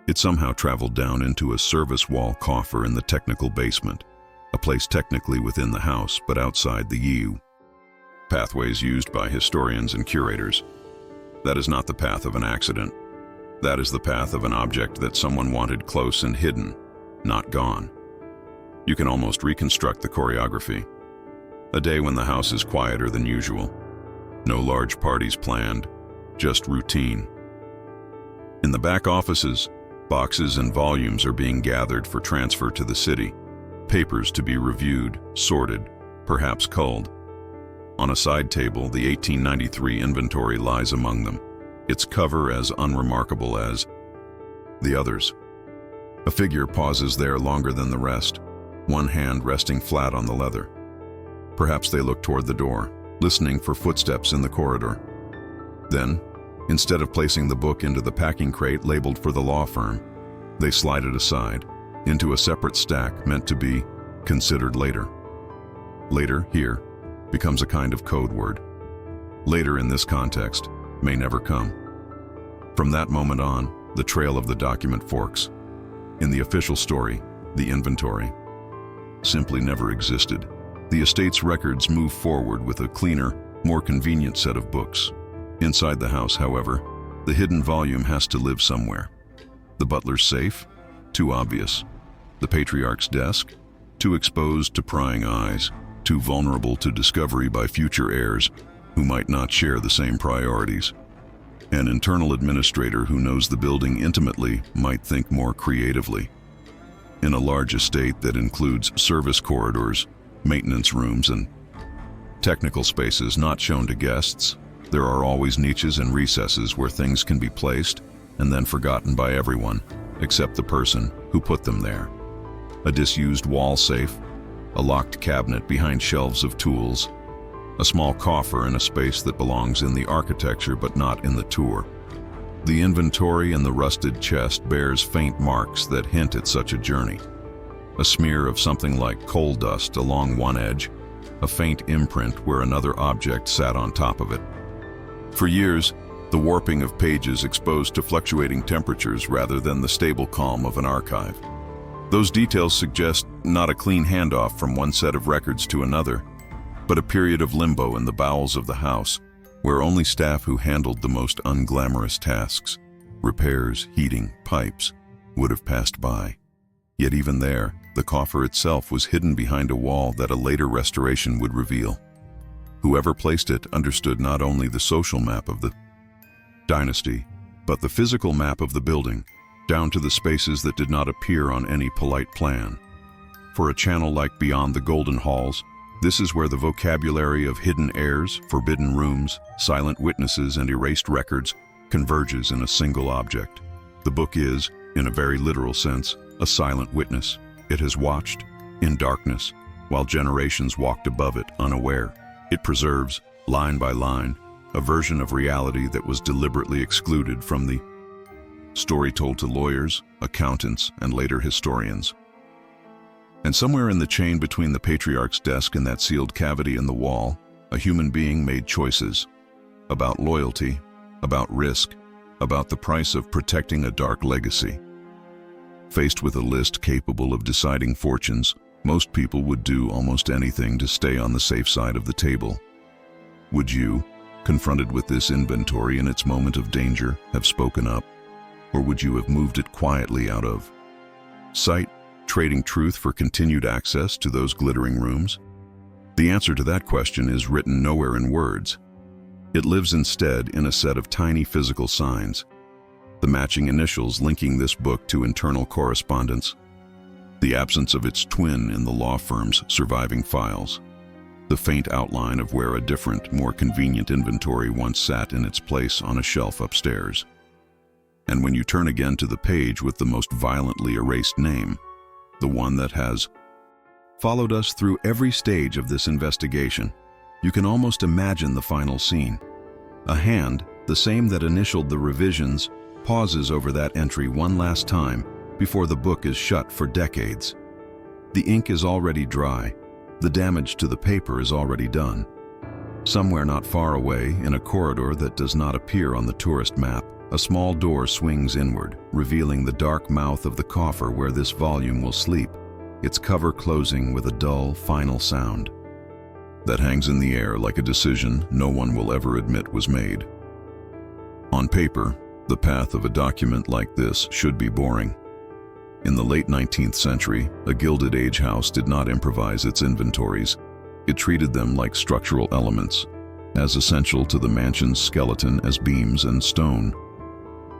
it somehow traveled down into a service wall coffer in the technical basement, a place technically within the house but outside the EU. Pathways used by historians and curators. That is not the path of an accident. That is the path of an object that someone wanted close and hidden, not gone. You can almost reconstruct the choreography. A day when the house is quieter than usual. No large parties planned, just routine. In the back offices, boxes and volumes are being gathered for transfer to the city, papers to be reviewed, sorted, perhaps culled. On a side table, the 1893 inventory lies among them, its cover as unremarkable as the others. A figure pauses there longer than the rest, one hand resting flat on the leather. Perhaps they look toward the door, listening for footsteps in the corridor. Then, instead of placing the book into the packing crate labeled for the law firm, they slide it aside, into a separate stack meant to be considered later. Later, here, becomes a kind of code word. Later in this context may never come. From that moment on, the trail of the document forks. In the official story, the inventory simply never existed. The estate's records move forward with a cleaner, more convenient set of books. Inside the house, however, the hidden volume has to live somewhere. The butler's safe? Too obvious. The patriarch's desk? Too exposed to prying eyes, too vulnerable to discovery by future heirs who might not share the same priorities. An internal administrator who knows the building intimately might think more creatively. In a large estate that includes service corridors, maintenance rooms, and technical spaces not shown to guests, there are always niches and recesses where things can be placed and then forgotten by everyone, except the person who put them there. A disused wall safe, a locked cabinet behind shelves of tools, a small coffer in a space that belongs in the architecture but not in the tour. The inventory in the rusted chest bears faint marks that hint at such a journey. A smear of something like coal dust along one edge, a faint imprint where another object sat on top of it. For years, the warping of pages exposed to fluctuating temperatures rather than the stable calm of an archive. Those details suggest not a clean handoff from one set of records to another, but a period of limbo in the bowels of the house, where only staff who handled the most unglamorous tasks, repairs, heating, pipes, would have passed by. Yet even there, the coffer itself was hidden behind a wall that a later restoration would reveal. Whoever placed it understood not only the social map of the dynasty, but the physical map of the building, down to the spaces that did not appear on any polite plan. For a channel like Beyond the Golden Halls, this is where the vocabulary of hidden heirs, forbidden rooms, silent witnesses, and erased records converges in a single object. The book is, in a very literal sense, a silent witness. It has watched, in darkness, while generations walked above it unaware. It preserves, line by line, a version of reality that was deliberately excluded from the story told to lawyers, accountants, and later historians. And somewhere in the chain between the patriarch's desk and that sealed cavity in the wall, a human being made choices about loyalty, about risk, about the price of protecting a dark legacy. Faced with a list capable of deciding fortunes, most people would do almost anything to stay on the safe side of the table. Would you, confronted with this inventory in its moment of danger, have spoken up? Or would you have moved it quietly out of sight, trading truth for continued access to those glittering rooms? The answer to that question is written nowhere in words. It lives instead in a set of tiny physical signs, the matching initials linking this book to internal correspondence, the absence of its twin in the law firm's surviving files, the faint outline of where a different, more convenient inventory once sat in its place on a shelf upstairs. And when you turn again to the page with the most violently erased name, the one that has followed us through every stage of this investigation, you can almost imagine the final scene. A hand, the same that initialed the revisions, pauses over that entry one last time before the book is shut for decades. The ink is already dry. The damage to the paper is already done. Somewhere not far away, in a corridor that does not appear on the tourist map, a small door swings inward, revealing the dark mouth of the coffer where this volume will sleep, its cover closing with a dull, final sound that hangs in the air like a decision no one will ever admit was made. On paper, the path of a document like this should be boring. In the late 19th century, a Gilded Age house did not improvise its inventories. It treated them like structural elements, as essential to the mansion's skeleton as beams and stone.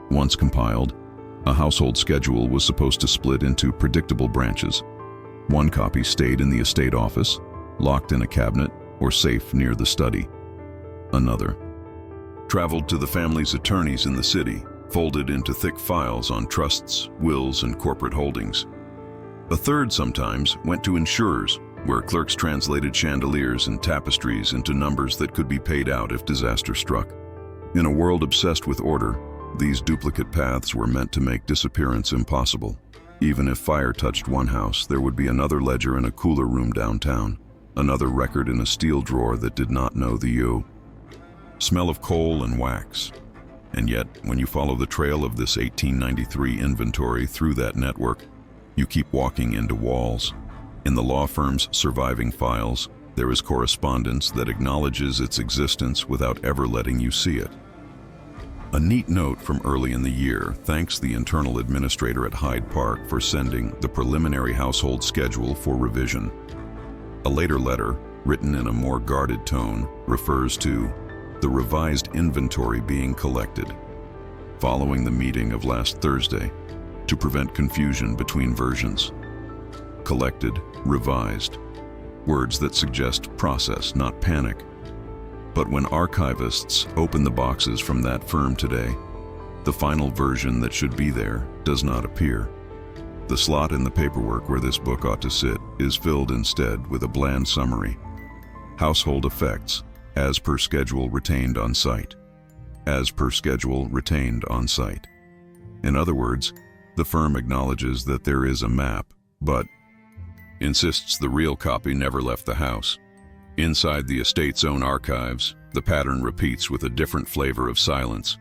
Once compiled, a household schedule was supposed to split into predictable branches. One copy stayed in the estate office, locked in a cabinet or safe near the study. Another traveled to the family's attorneys in the city, folded into thick files on trusts, wills, and corporate holdings. A third sometimes went to insurers, where clerks translated chandeliers and tapestries into numbers that could be paid out if disaster struck. In a world obsessed with order, these duplicate paths were meant to make disappearance impossible. Even if fire touched one house, there would be another ledger in a cooler room downtown, another record in a steel drawer that did not know the you. Smell of coal and wax. And yet, when you follow the trail of this 1893 inventory through that network, you keep walking into walls. In the law firm's surviving files, there is correspondence that acknowledges its existence without ever letting you see it. A neat note from early in the year thanks the internal administrator at Hyde Park for sending the preliminary household schedule for revision. A later letter, written in a more guarded tone, refers to the revised inventory being collected, following the meeting of last Thursday, to prevent confusion between versions. Collected, revised, words that suggest process, not panic. But when archivists open the boxes from that firm today, the final version that should be there does not appear. The slot in the paperwork where this book ought to sit is filled instead with a bland summary. Household effects, as per schedule retained on site. As per schedule retained on site. In other words, the firm acknowledges that there is a map, but insists the real copy never left the house. Inside the estate's own archives, the pattern repeats with a different flavor of silence.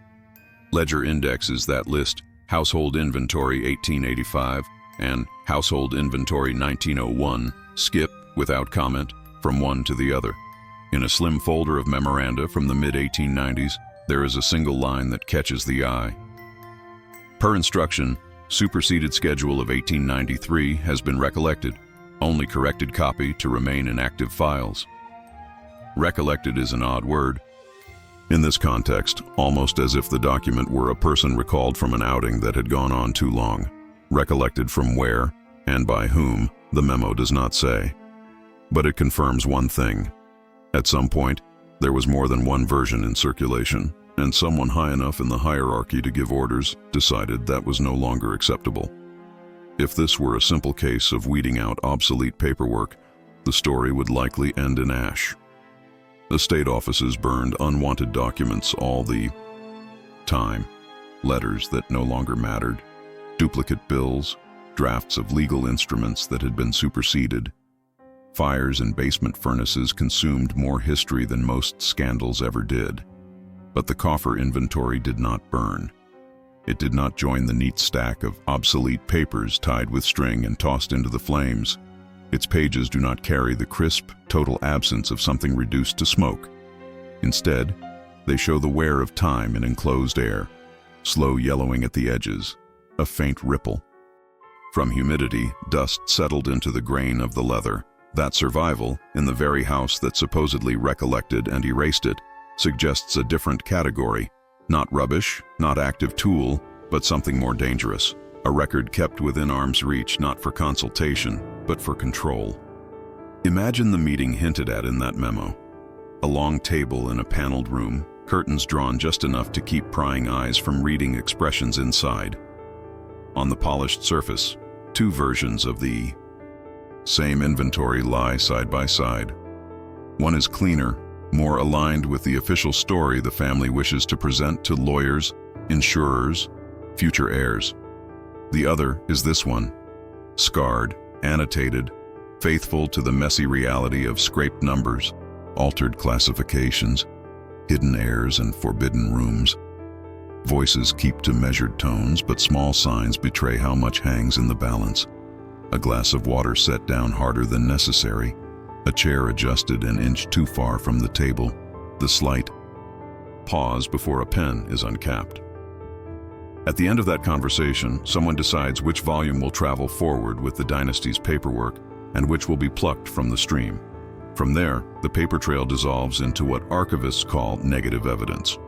Ledger indexes that list Household Inventory 1885 and Household Inventory 1901 skip, without comment, from one to the other. In a slim folder of memoranda from the mid-1890s, there is a single line that catches the eye. Per instruction, superseded schedule of 1893 has been recollected. Only corrected copy to remain in active files. Recollected is an odd word. In this context, almost as if the document were a person recalled from an outing that had gone on too long. Recollected from where and by whom, the memo does not say. But it confirms one thing. At some point, there was more than one version in circulation, and someone high enough in the hierarchy to give orders decided that was no longer acceptable. If this were a simple case of weeding out obsolete paperwork, the story would likely end in ash. Estate offices burned unwanted documents all the time, letters that no longer mattered, duplicate bills, drafts of legal instruments that had been superseded. Fires in basement furnaces consumed more history than most scandals ever did. But the coffer inventory did not burn. It did not join the neat stack of obsolete papers tied with string and tossed into the flames. Its pages do not carry the crisp, total absence of something reduced to smoke. Instead, they show the wear of time in enclosed air, slow yellowing at the edges, a faint ripple. From humidity, dust settled into the grain of the leather. That survival, in the very house that supposedly recollected and erased it, suggests a different category. Not rubbish, not active tool, but something more dangerous. A record kept within arm's reach not for consultation, but for control. Imagine the meeting hinted at in that memo. A long table in a paneled room, curtains drawn just enough to keep prying eyes from reading expressions inside. On the polished surface, two versions of the same inventory lie side by side. One is cleaner, more aligned with the official story the family wishes to present to lawyers, insurers, future heirs. The other is this one, scarred, annotated, faithful to the messy reality of scraped numbers, altered classifications, hidden heirs and forbidden rooms. Voices keep to measured tones, but small signs betray how much hangs in the balance. A glass of water set down harder than necessary, a chair adjusted an inch too far from the table, the slight pause before a pen is uncapped. At the end of that conversation, someone decides which volume will travel forward with the dynasty's paperwork and which will be plucked from the stream. From there, the paper trail dissolves into what archivists call negative evidence,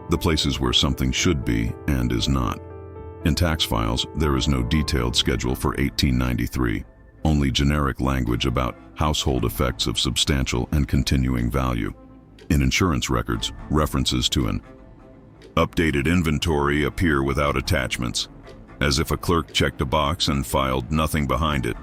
the places where something should be and is not. In tax files, there is no detailed schedule for 1893, only generic language about household effects of substantial and continuing value. In insurance records, references to an updated inventory appear without attachments, as if a clerk checked a box and filed nothing behind it.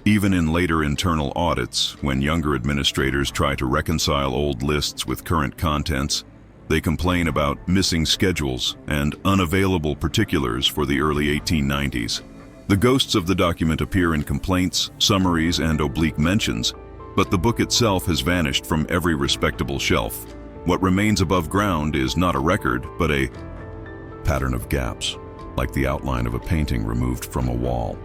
Even in later internal audits, when younger administrators try to reconcile old lists with current contents, they complain about missing schedules and unavailable particulars for the early 1890s. The ghosts of the document appear in complaints, summaries, and oblique mentions, but the book itself has vanished from every respectable shelf. What remains above ground is not a record, but a pattern of gaps, like the outline of a painting removed from a wall.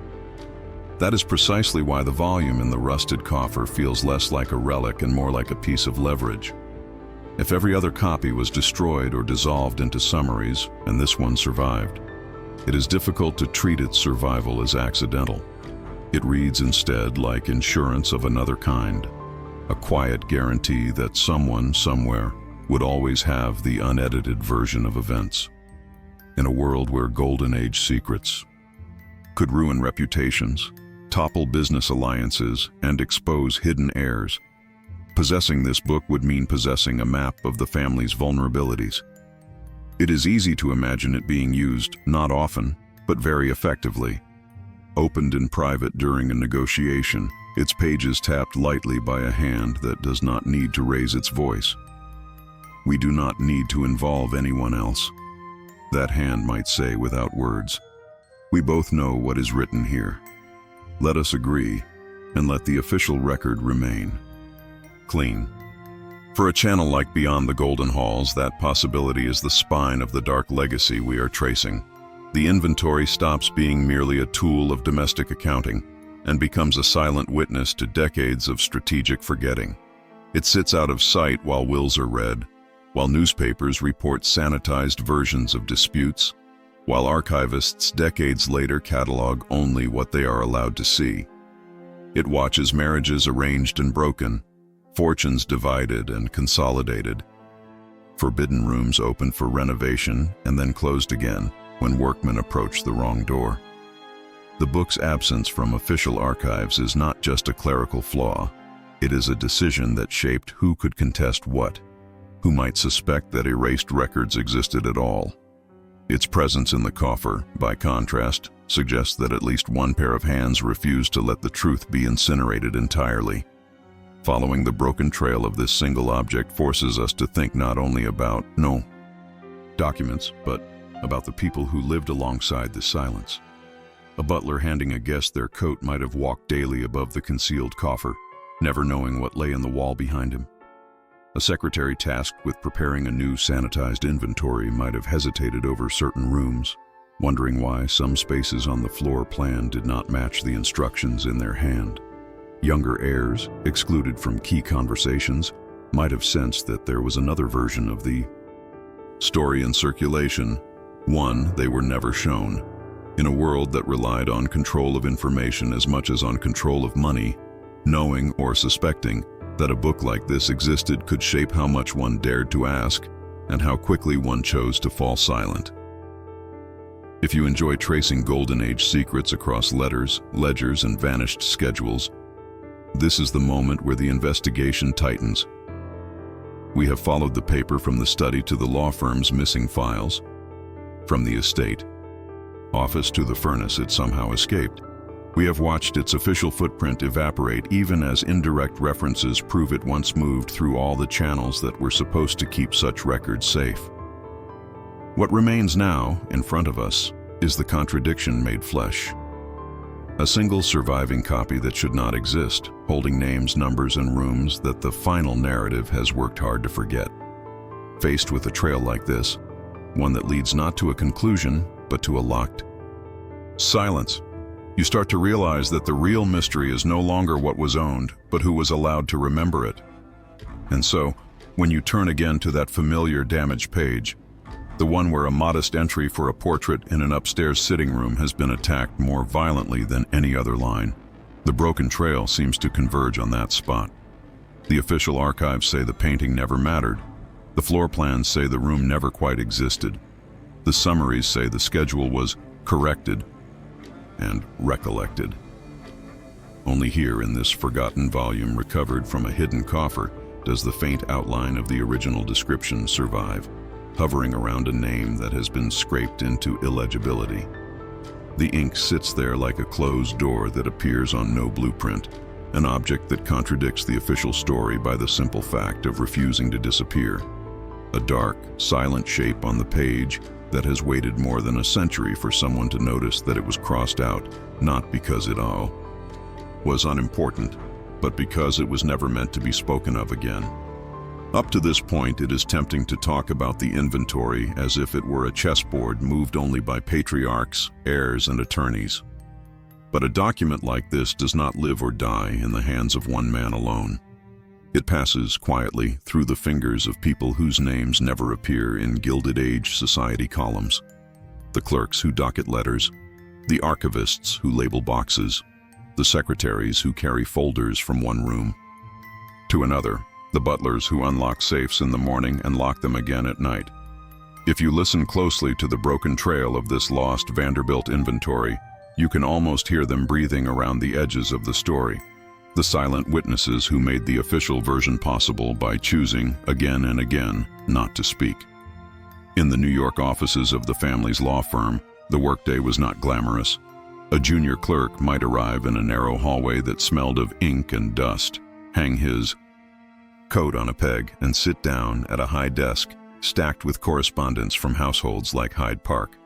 That is precisely why the volume in the rusted coffer feels less like a relic and more like a piece of leverage. If every other copy was destroyed or dissolved into summaries, and this one survived, it is difficult to treat its survival as accidental. It reads instead like insurance of another kind, a quiet guarantee that someone, somewhere, would always have the unedited version of events. In a world where Golden Age secrets could ruin reputations, topple business alliances, and expose hidden heirs, possessing this book would mean possessing a map of the family's vulnerabilities. It is easy to imagine it being used, not often, but very effectively. Opened in private during a negotiation, its pages tapped lightly by a hand that does not need to raise its voice. We do not need to involve anyone else. That hand might say without words, "We both know what is written here. Let us agree, and let the official record remain." Clean. For a channel like Beyond the Golden Halls, that possibility is the spine of the dark legacy we are tracing. The inventory stops being merely a tool of domestic accounting and becomes a silent witness to decades of strategic forgetting. It sits out of sight while wills are read, while newspapers report sanitized versions of disputes, while archivists decades later catalog only what they are allowed to see. It watches marriages arranged and broken, fortunes divided and consolidated, forbidden rooms opened for renovation and then closed again when workmen approach the wrong door. The book's absence from official archives is not just a clerical flaw. It is a decision that shaped who could contest what, who might suspect that erased records existed at all. Its presence in the coffer, by contrast, suggests that at least one pair of hands refused to let the truth be incinerated entirely. Following the broken trail of this single object forces us to think not only about, documents, but about the people who lived alongside the silence. A butler handing a guest their coat might have walked daily above the concealed coffer, never knowing what lay in the wall behind him. A secretary tasked with preparing a new sanitized inventory might have hesitated over certain rooms, wondering why some spaces on the floor plan did not match the instructions in their hand. Younger heirs, excluded from key conversations, might have sensed that there was another version of the story in circulation, one they were never shown. In a world that relied on control of information as much as on control of money, knowing or suspecting that a book like this existed could shape how much one dared to ask and how quickly one chose to fall silent. If you enjoy tracing Golden Age secrets across letters, ledgers, and vanished schedules, this is the moment where the investigation tightens. We have followed the paper from the study to the law firm's missing files, from the estate office to the furnace it somehow escaped. We have watched its official footprint evaporate even as indirect references prove it once moved through all the channels that were supposed to keep such records safe. What remains now, in front of us, is the contradiction made flesh. A single surviving copy that should not exist, holding names, numbers, and rooms that the final narrative has worked hard to forget. Faced with a trail like this, one that leads not to a conclusion, but to a locked silence, you start to realize that the real mystery is no longer what was owned, but who was allowed to remember it. And so, when you turn again to that familiar damaged page, The one where a modest entry for a portrait in an upstairs sitting room has been attacked more violently than any other line. The broken trail seems to converge on that spot. The official archives say the painting never mattered. The floor plans say the room never quite existed. The summaries say the schedule was corrected and recollected. Only here in this forgotten volume recovered from a hidden coffer does the faint outline of the original description survive, hovering around a name that has been scraped into illegibility. The ink sits there like a closed door that appears on no blueprint, an object that contradicts the official story by the simple fact of refusing to disappear. A dark, silent shape on the page that has waited more than a century for someone to notice that it was crossed out, not because it was unimportant, but because it was never meant to be spoken of again. Up to this point, it is tempting to talk about the inventory as if it were a chessboard moved only by patriarchs, heirs, and attorneys. But a document like this does not live or die in the hands of one man alone. It passes quietly through the fingers of people whose names never appear in Gilded Age society columns. The clerks who docket letters, the archivists who label boxes, the secretaries who carry folders from one room to another, the butlers who unlock safes in the morning and lock them again at night. If you listen closely to the broken trail of this lost Vanderbilt inventory, you can almost hear them breathing around the edges of the story. The silent witnesses who made the official version possible by choosing, again and again, not to speak. In the New York offices of the family's law firm, the workday was not glamorous. A junior clerk might arrive in a narrow hallway that smelled of ink and dust, hang his coat on a peg, and sit down at a high desk stacked with correspondence from households like Hyde Park.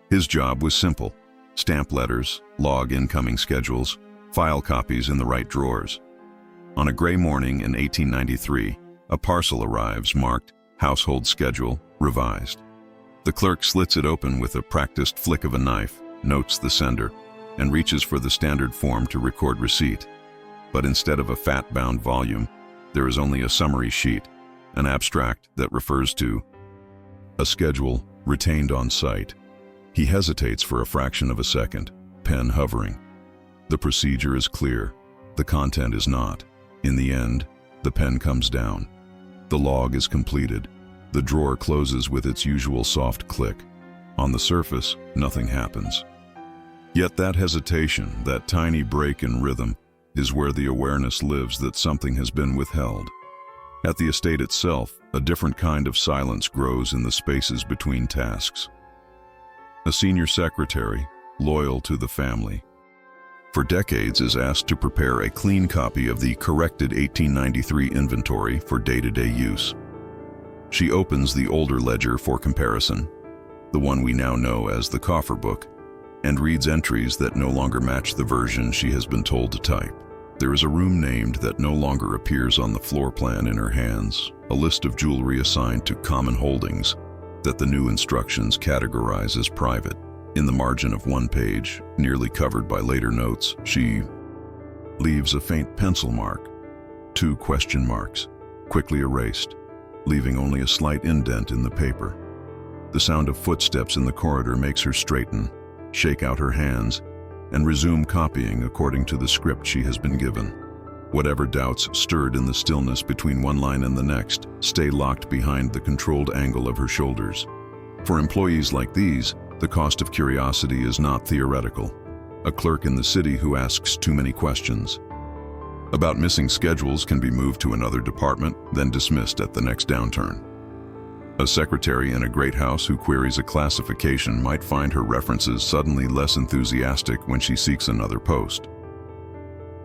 His job was simple: stamp letters, log incoming schedules, file copies in the right drawers. On a gray morning in 1893, a parcel arrives marked Household Schedule, Revised. The clerk slits it open with a practiced flick of a knife, notes the sender, and reaches for the standard form to record receipt. But instead of a fat-bound volume, there is only a summary sheet, an abstract that refers to a schedule retained on site. He hesitates for a fraction of a second, pen hovering. The procedure is clear. The content is not. In the end, the pen comes down. The log is completed. The drawer closes with its usual soft click. On the surface, nothing happens. Yet that hesitation, that tiny break in rhythm, is where the awareness lives that something has been withheld. At the estate itself, a different kind of silence grows in the spaces between tasks. A senior secretary, loyal to the family, for decades is asked to prepare a clean copy of the corrected 1893 inventory for day-to-day use. She opens the older ledger for comparison, the one we now know as the coffer book, and reads entries that no longer match the version she has been told to type. There is a room named that no longer appears on the floor plan in her hands, a list of jewelry assigned to common holdings that the new instructions categorize as private. In the margin of one page, nearly covered by later notes, she leaves a faint pencil mark, 2 question marks, quickly erased, leaving only a slight indent in the paper. The sound of footsteps in the corridor makes her straighten, shake out her hands, and resume copying according to the script she has been given. Whatever doubts stirred in the stillness between one line and the next stay locked behind the controlled angle of her shoulders. For employees like these, the cost of curiosity is not theoretical. A clerk in the city who asks too many questions about missing schedules can be moved to another department, then dismissed at the next downturn. A secretary in a great house who queries a classification might find her references suddenly less enthusiastic when she seeks another post.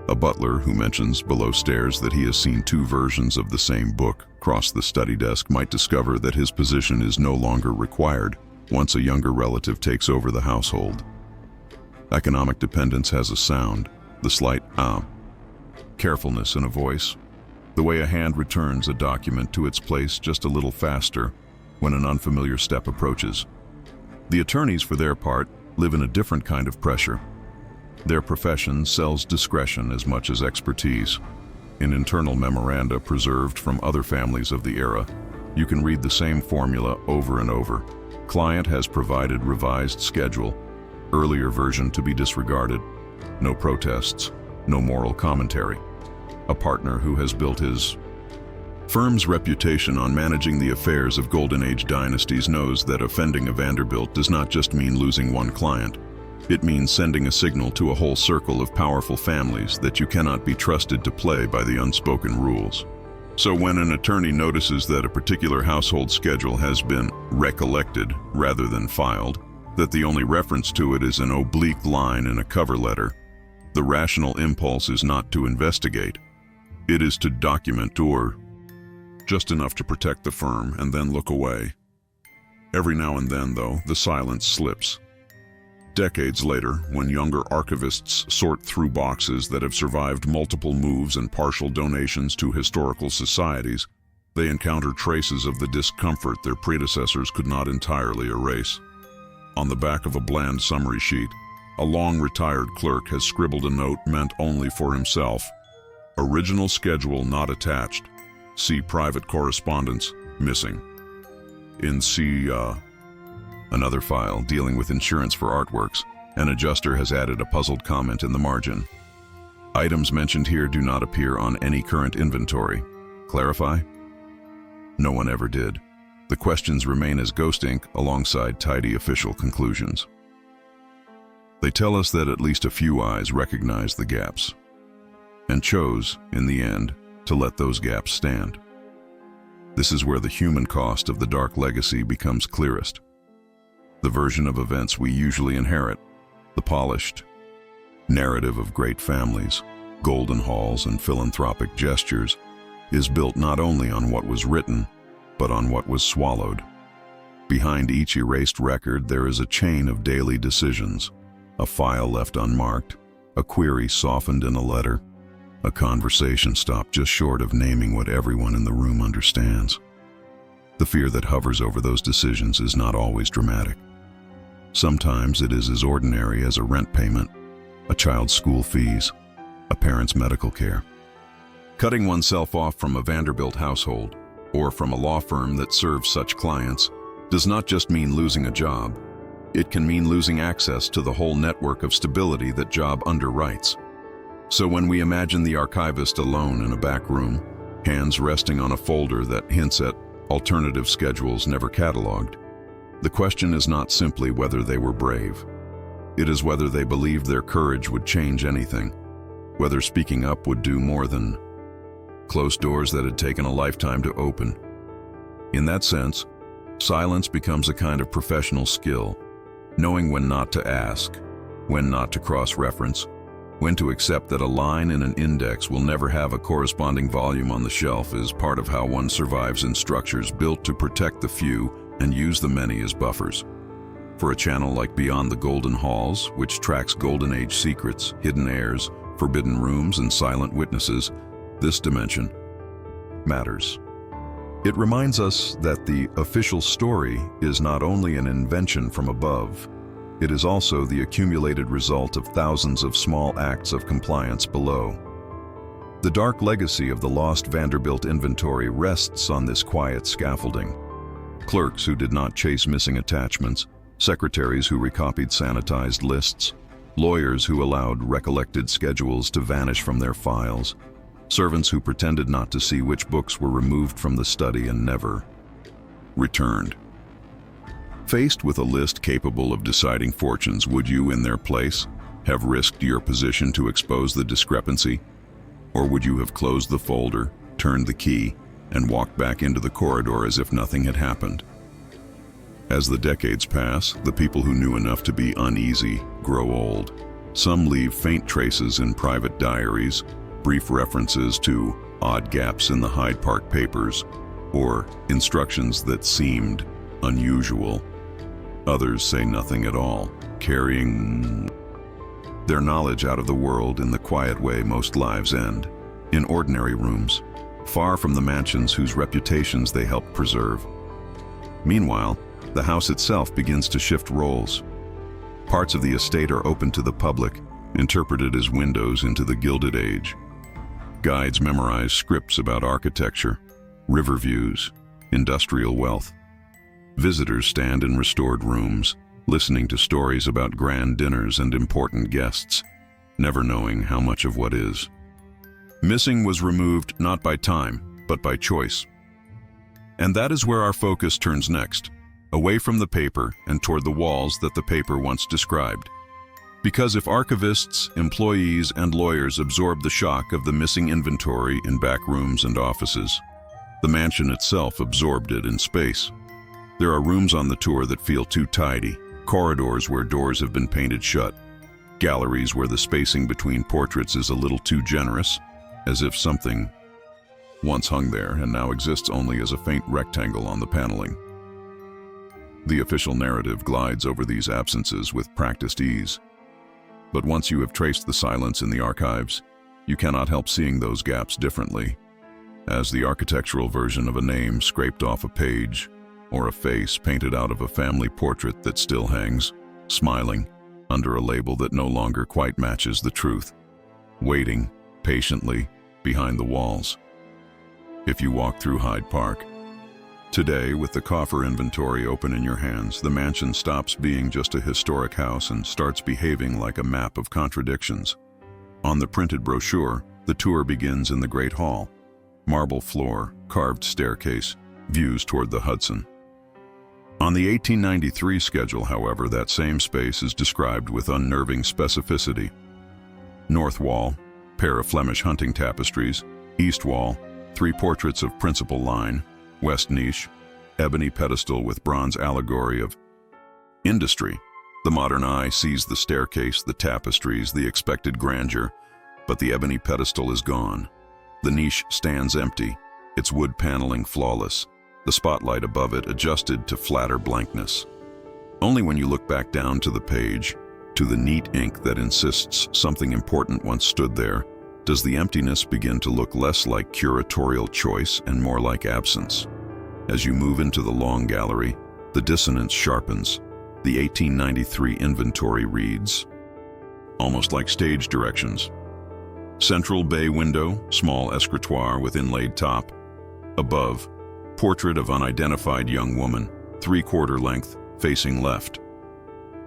A butler who mentions below stairs that he has seen 2 versions of the same book cross the study desk might discover that his position is no longer required once a younger relative takes over the household. Economic dependence has a sound, the slight carefulness in a voice, the way a hand returns a document to its place just a little faster when an unfamiliar step approaches. The attorneys, for their part, live in a different kind of pressure. Their profession sells discretion as much as expertise. In internal memoranda preserved from other families of the era, you can read the same formula over and over. client has provided revised schedule, earlier version to be disregarded, no protests, no moral commentary. A partner who has built his firm's reputation on managing the affairs of Golden Age dynasties knows that offending a Vanderbilt does not just mean losing one client. It means sending a signal to a whole circle of powerful families that you cannot be trusted to play by the unspoken rules. So when an attorney notices that a particular household schedule has been recollected rather than filed, that the only reference to it is an oblique line in a cover letter, the rational impulse is not to investigate. It is to document, or just enough to protect the firm and then look away. Every now and then, though, the silence slips. Decades later, when younger archivists sort through boxes that have survived multiple moves and partial donations to historical societies, they encounter traces of the discomfort their predecessors could not entirely erase. On the back of a bland summary sheet, a long-retired clerk has scribbled a note meant only for himself. Original schedule not attached. See private correspondence missing. In another file dealing with insurance for artworks, an adjuster has added a puzzled comment in the margin. Items mentioned here do not appear on any current inventory. Clarify? No one ever did. The questions remain as ghost ink alongside tidy official conclusions. They tell us that at least a few eyes recognized the gaps, and chose, in the end, to let those gaps stand. This is where the human cost of the dark legacy becomes clearest. The version of events we usually inherit, the polished narrative of great families, golden halls, and philanthropic gestures, is built not only on what was written, but on what was swallowed. Behind each erased record, there is a chain of daily decisions, a file left unmarked, a query softened in a letter, a conversation stopped just short of naming what everyone in the room understands. The fear that hovers over those decisions is not always dramatic. Sometimes it is as ordinary as a rent payment, a child's school fees, a parent's medical care. Cutting oneself off from a Vanderbilt household, or from a law firm that serves such clients, does not just mean losing a job. It can mean losing access to the whole network of stability that job underwrites. So when we imagine the archivist alone in a back room, hands resting on a folder that hints at alternative schedules never cataloged, the question is not simply whether they were brave. It is whether they believed their courage would change anything, whether speaking up would do more than close doors that had taken a lifetime to open. In that sense, silence becomes a kind of professional skill, knowing when not to ask, when not to cross-reference, when to accept that a line in an index will never have a corresponding volume on the shelf is part of how one survives in structures built to protect the few and use the many as buffers. For a channel like Beyond the Golden Halls, which tracks Golden Age secrets, hidden heirs, forbidden rooms, and silent witnesses, this dimension matters. It reminds us that the official story is not only an invention from above, it is also the accumulated result of thousands of small acts of compliance below. The dark legacy of the lost Vanderbilt inventory rests on this quiet scaffolding. Clerks who did not chase missing attachments, secretaries who recopied sanitized lists, lawyers who allowed recollected schedules to vanish from their files, servants who pretended not to see which books were removed from the study and never returned. Faced with a list capable of deciding fortunes, would you, in their place, have risked your position to expose the discrepancy? Or would you have closed the folder, turned the key, and walked back into the corridor as if nothing had happened? As the decades pass, the people who knew enough to be uneasy grow old. Some leave faint traces in private diaries, brief references to odd gaps in the Hyde Park papers, or instructions that seemed unusual. Others say nothing at all, carrying their knowledge out of the world in the quiet way most lives end, in ordinary rooms, far from the mansions whose reputations they helped preserve. Meanwhile, the house itself begins to shift roles. Parts of the estate are open to the public, interpreted as windows into the Gilded Age. Guides memorize scripts about architecture, river views, industrial wealth. Visitors stand in restored rooms, listening to stories about grand dinners and important guests, never knowing how much of what is missing was removed not by time, but by choice. And that is where our focus turns next, away from the paper and toward the walls that the paper once described. Because if archivists, employees, and lawyers absorb the shock of the missing inventory in back rooms and offices, the mansion itself absorbed it in space. There are rooms on the tour that feel too tidy, corridors where doors have been painted shut, galleries where the spacing between portraits is a little too generous, as if something once hung there and now exists only as a faint rectangle on the paneling. The official narrative glides over these absences with practiced ease. But once you have traced the silence in the archives, you cannot help seeing those gaps differently, as the architectural version of a name scraped off a page, or a face painted out of a family portrait that still hangs, smiling, under a label that no longer quite matches the truth, waiting patiently behind the walls. If you walk through Hyde Park today with the coffer inventory open in your hands, the mansion stops being just a historic house and starts behaving like a map of contradictions. On the printed brochure, the tour begins in the Great Hall. Marble floor, carved staircase, views toward the Hudson. On the 1893 schedule, however, that same space is described with unnerving specificity. North wall, pair of Flemish hunting tapestries. East wall, 3 portraits of principal line. West niche, ebony pedestal with bronze allegory of industry. The modern eye sees the staircase, the tapestries, the expected grandeur, but the ebony pedestal is gone. The niche stands empty, its wood paneling flawless, the spotlight above it adjusted to flatter blankness. Only when you look back down to the page, to the neat ink that insists something important once stood there, does the emptiness begin to look less like curatorial choice and more like absence. As you move into the long gallery, the dissonance sharpens. The 1893 inventory reads, almost like stage directions. Central bay window, small escritoire with inlaid top. Above, portrait of unidentified young woman, 3/4 length, facing left.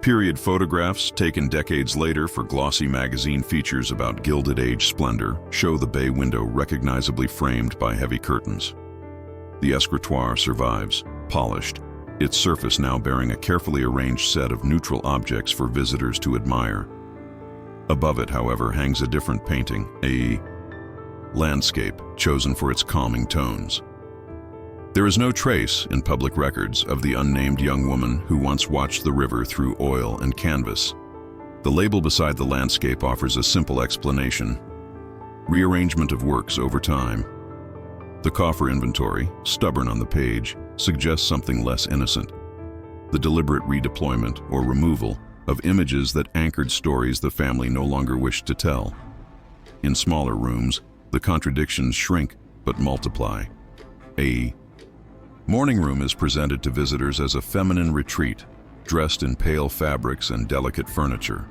Period photographs taken decades later for glossy magazine features about Gilded Age splendor show the bay window recognizably framed by heavy curtains. The escritoire survives, polished, its surface now bearing a carefully arranged set of neutral objects for visitors to admire. Above it, however, hangs a different painting, a landscape chosen for its calming tones. There is no trace in public records of the unnamed young woman who once watched the river through oil and canvas. The label beside the landscape offers a simple explanation: rearrangement of works over time. The coffer inventory, stubborn on the page, suggests something less innocent: the deliberate redeployment or removal of images that anchored stories the family no longer wished to tell. In smaller rooms, the contradictions shrink but multiply. A morning room is presented to visitors as a feminine retreat, dressed in pale fabrics and delicate furniture.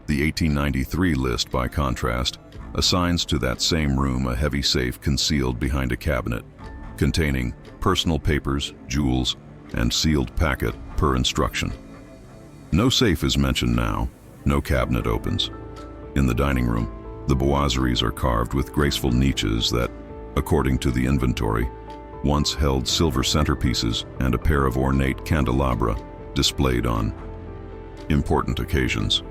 The 1893 list, by contrast, assigns to that same room a heavy safe concealed behind a cabinet, containing personal papers, jewels, and sealed packet per instruction. No safe is mentioned now, no cabinet opens. In the dining room, the boiseries are carved with graceful niches that, according to the inventory, once held silver centerpieces and a pair of ornate candelabra displayed on important occasions.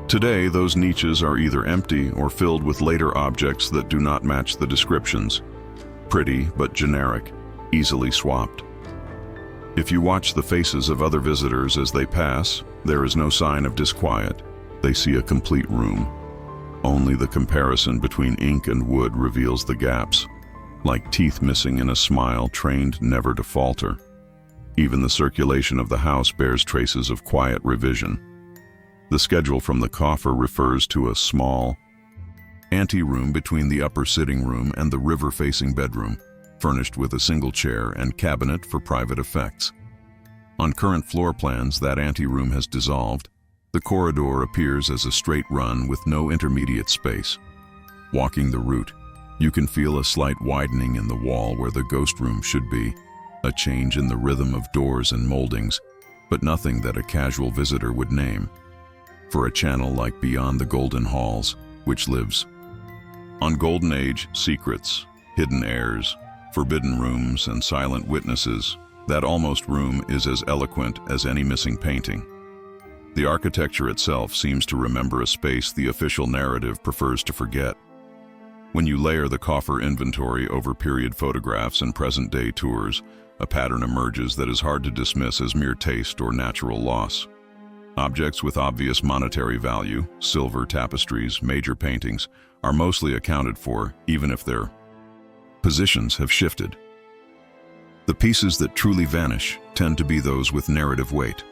Today, those niches are either empty or filled with later objects that do not match the descriptions. Pretty but generic, easily swapped. If you watch the faces of other visitors as they pass, there is no sign of disquiet. They see a complete room. Only the comparison between ink and wood reveals the gaps, like teeth missing in a smile trained never to falter. Even the circulation of the house bears traces of quiet revision. The schedule from the coffer refers to a small anteroom between the upper sitting room and the river-facing bedroom, furnished with a single chair and cabinet for private effects. On current floor plans, that anteroom has dissolved. The corridor appears as a straight run with no intermediate space. Walking the route, you can feel a slight widening in the wall where the ghost room should be, a change in the rhythm of doors and moldings, but nothing that a casual visitor would name. For a channel like Beyond the Golden Halls, which lives on Golden Age secrets, hidden heirs, forbidden rooms, and silent witnesses, that almost room is as eloquent as any missing painting. The architecture itself seems to remember a space the official narrative prefers to forget. When you layer the coffer inventory over period photographs and present-day tours, a pattern emerges that is hard to dismiss as mere taste or natural loss. Objects with obvious monetary value, silver, tapestries, major paintings, are mostly accounted for, even if their positions have shifted. The pieces that truly vanish tend to be those with narrative weight.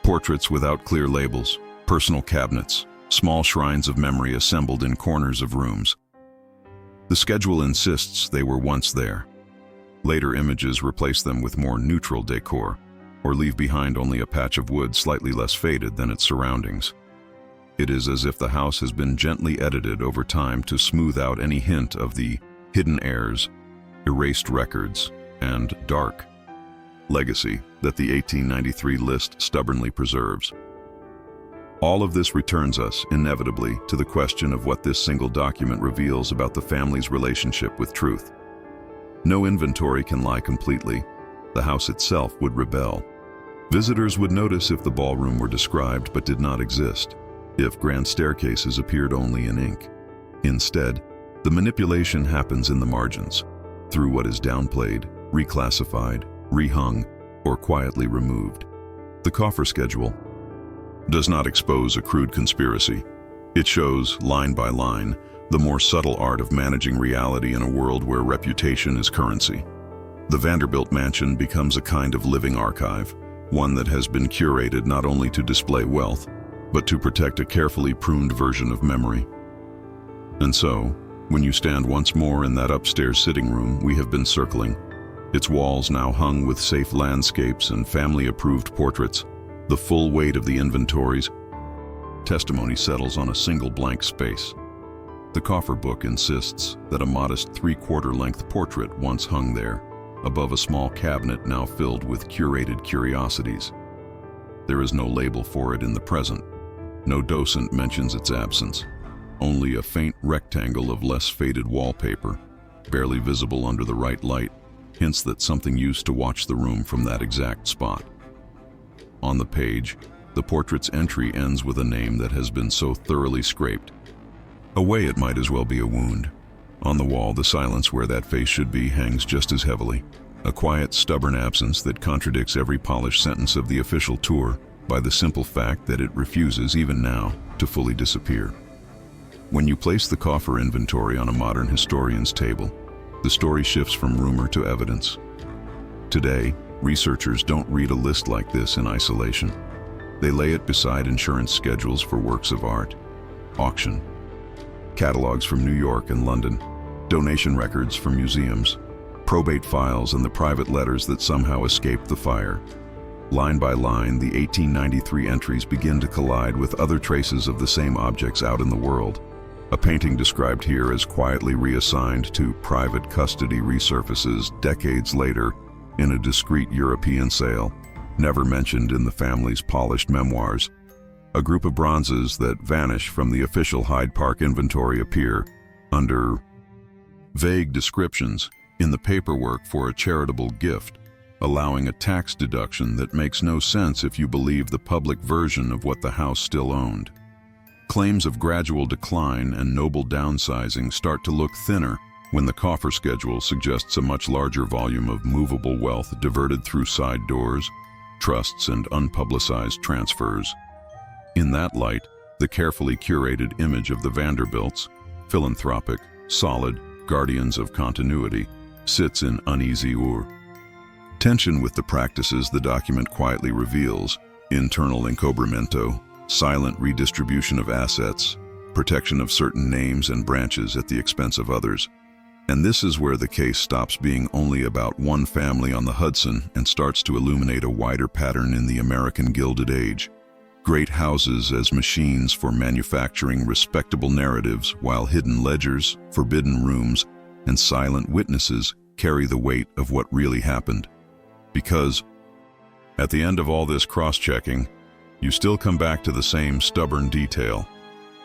Portraits without clear labels, personal cabinets, small shrines of memory assembled in corners of rooms. The schedule insists they were once there. Later images replace them with more neutral decor, or leave behind only a patch of wood slightly less faded than its surroundings. It is as if the house has been gently edited over time to smooth out any hint of the hidden heirs, erased records, and dark legacy that the 1893 list stubbornly preserves. All of this returns us, inevitably, to the question of what this single document reveals about the family's relationship with truth. No inventory can lie completely. The house itself would rebel. Visitors would notice if the ballroom were described but did not exist, if grand staircases appeared only in ink. Instead, the manipulation happens in the margins, through what is downplayed, reclassified, rehung, or quietly removed. The coffer schedule does not expose a crude conspiracy. It shows, line by line, the more subtle art of managing reality in a world where reputation is currency. The Vanderbilt mansion becomes a kind of living archive, one that has been curated not only to display wealth, but to protect a carefully pruned version of memory. And so, when you stand once more in that upstairs sitting room we have been circling, its walls now hung with safe landscapes and family-approved portraits, the full weight of the inventory's testimony settles on a single blank space. The coffer book insists that a modest 3/4-length portrait once hung there, above a small cabinet now filled with curated curiosities. There is no label for it in the present. No docent mentions its absence. Only a faint rectangle of less faded wallpaper, barely visible under the right light, hints that something used to watch the room from that exact spot. On the page, the portrait's entry ends with a name that has been so thoroughly scraped. Away it might as well be a wound. On the wall, the silence where that face should be hangs just as heavily, a quiet, stubborn absence that contradicts every polished sentence of the official tour by the simple fact that it refuses, even now, to fully disappear. When you place the coffer inventory on a modern historian's table, the story shifts from rumor to evidence. Today, researchers don't read a list like this in isolation. They lay it beside insurance schedules for works of art, auction, catalogs from New York and London, donation records from museums, probate files, and the private letters that somehow escaped the fire. Line by line, the 1893 entries begin to collide with other traces of the same objects out in the world. A painting described here as quietly reassigned to private custody resurfaces decades later in a discreet European sale, never mentioned in the family's polished memoirs. A group of bronzes that vanish from the official Hyde Park inventory appear, under vague descriptions, in the paperwork for a charitable gift, allowing a tax deduction that makes no sense if you believe the public version of what the house still owned. Claims of gradual decline and noble downsizing start to look thinner when the coffer schedule suggests a much larger volume of movable wealth diverted through side doors, trusts, and unpublicized transfers. In that light, the carefully curated image of the Vanderbilts, philanthropic, solid, guardians of continuity, sits in uneasy tension with the practices the document quietly reveals: internal encobramento, silent redistribution of assets, protection of certain names and branches at the expense of others. And this is where the case stops being only about one family on the Hudson and starts to illuminate a wider pattern in the American Gilded Age. Great houses as machines for manufacturing respectable narratives, while hidden ledgers, forbidden rooms, and silent witnesses carry the weight of what really happened. Because, at the end of all this cross-checking, you still come back to the same stubborn detail.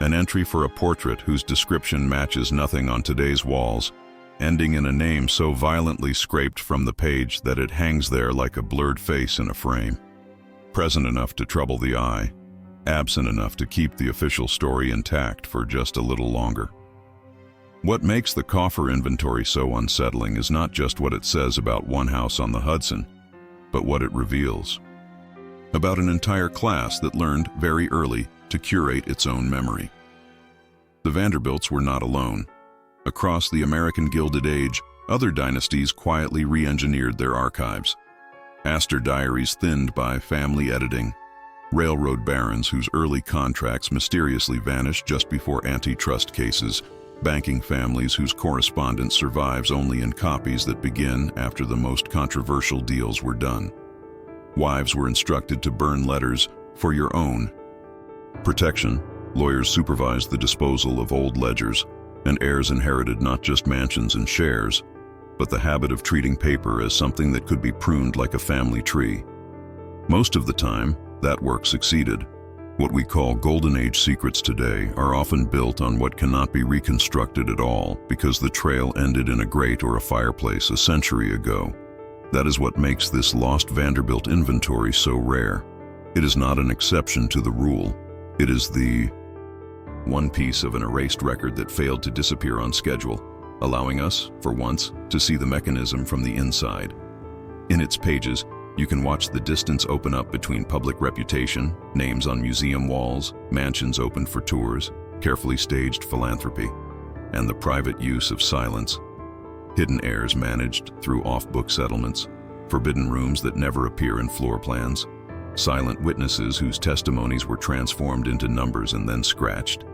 An entry for a portrait whose description matches nothing on today's walls, ending in a name so violently scraped from the page that it hangs there like a blurred face in a frame. Present enough to trouble the eye, absent enough to keep the official story intact for just a little longer. What makes the coffer inventory so unsettling is not just what it says about one house on the Hudson, but what it reveals. About an entire class that learned very early to curate its own memory. The Vanderbilts were not alone. Across the American Gilded Age, other dynasties quietly re-engineered their archives. Astor diaries thinned by family editing, railroad barons whose early contracts mysteriously vanished just before antitrust cases, banking families whose correspondence survives only in copies that begin after the most controversial deals were done. Wives were instructed to burn letters for your own protection. Lawyers supervised the disposal of old ledgers, and heirs inherited not just mansions and shares, but the habit of treating paper as something that could be pruned like a family tree. Most of the time, that work succeeded. What we call Golden Age secrets today are often built on what cannot be reconstructed at all because the trail ended in a grate or a fireplace a century ago. That is what makes this lost Vanderbilt inventory so rare. It is not an exception to the rule. It is the one piece of an erased record that failed to disappear on schedule, allowing us, for once, to see the mechanism from the inside. In its pages, you can watch the distance open up between public reputation, names on museum walls, mansions opened for tours, carefully staged philanthropy, and the private use of silence. Hidden heirs managed through off-book settlements, forbidden rooms that never appear in floor plans, silent witnesses whose testimonies were transformed into numbers and then scratched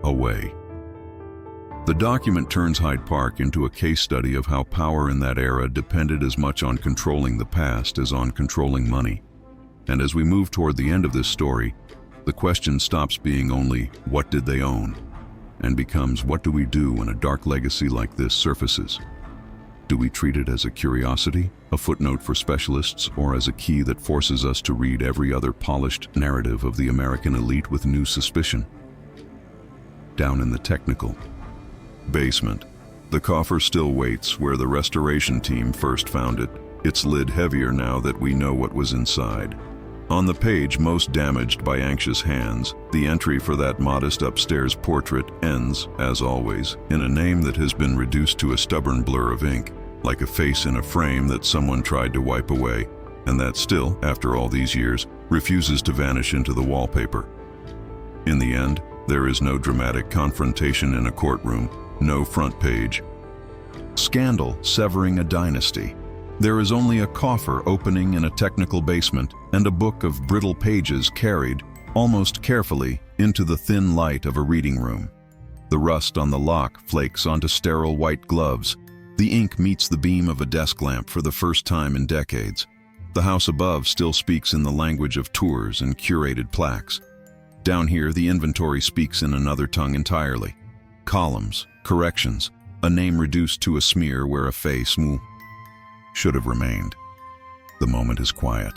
away. The document turns Hyde Park into a case study of how power in that era depended as much on controlling the past as on controlling money. And as we move toward the end of this story, the question stops being only, what did they own? And becomes, what do we do when a dark legacy like this surfaces? Do we treat it as a curiosity, a footnote for specialists, or as a key that forces us to read every other polished narrative of the American elite with new suspicion? Down in the technical basement, the coffer still waits where the restoration team first found it, its lid heavier now that we know what was inside. On the page most damaged by anxious hands, the entry for that modest upstairs portrait ends, as always, in a name that has been reduced to a stubborn blur of ink, like a face in a frame that someone tried to wipe away, and that still, after all these years, refuses to vanish into the wallpaper. In the end, there is no dramatic confrontation in a courtroom, no front page. Scandal severing a dynasty. There is only a coffer opening in a technical basement and a book of brittle pages carried, almost carefully, into the thin light of a reading room. The rust on the lock flakes onto sterile white gloves. The ink meets the beam of a desk lamp for the first time in decades. The house above still speaks in the language of tours and curated plaques. Down here, the inventory speaks in another tongue entirely. Columns, corrections, a name reduced to a smear where a face should have remained. The moment is quiet.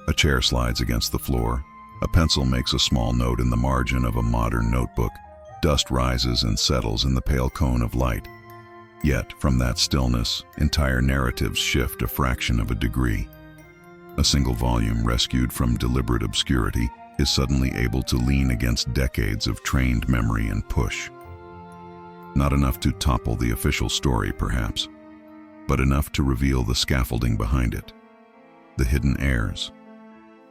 A chair slides against the floor. A pencil makes a small note in the margin of a modern notebook. Dust rises and settles in the pale cone of light. Yet, from that stillness, entire narratives shift a fraction of a degree. A single volume rescued from deliberate obscurity is suddenly able to lean against decades of trained memory and push. Not enough to topple the official story, perhaps, but enough to reveal the scaffolding behind it. The hidden heirs.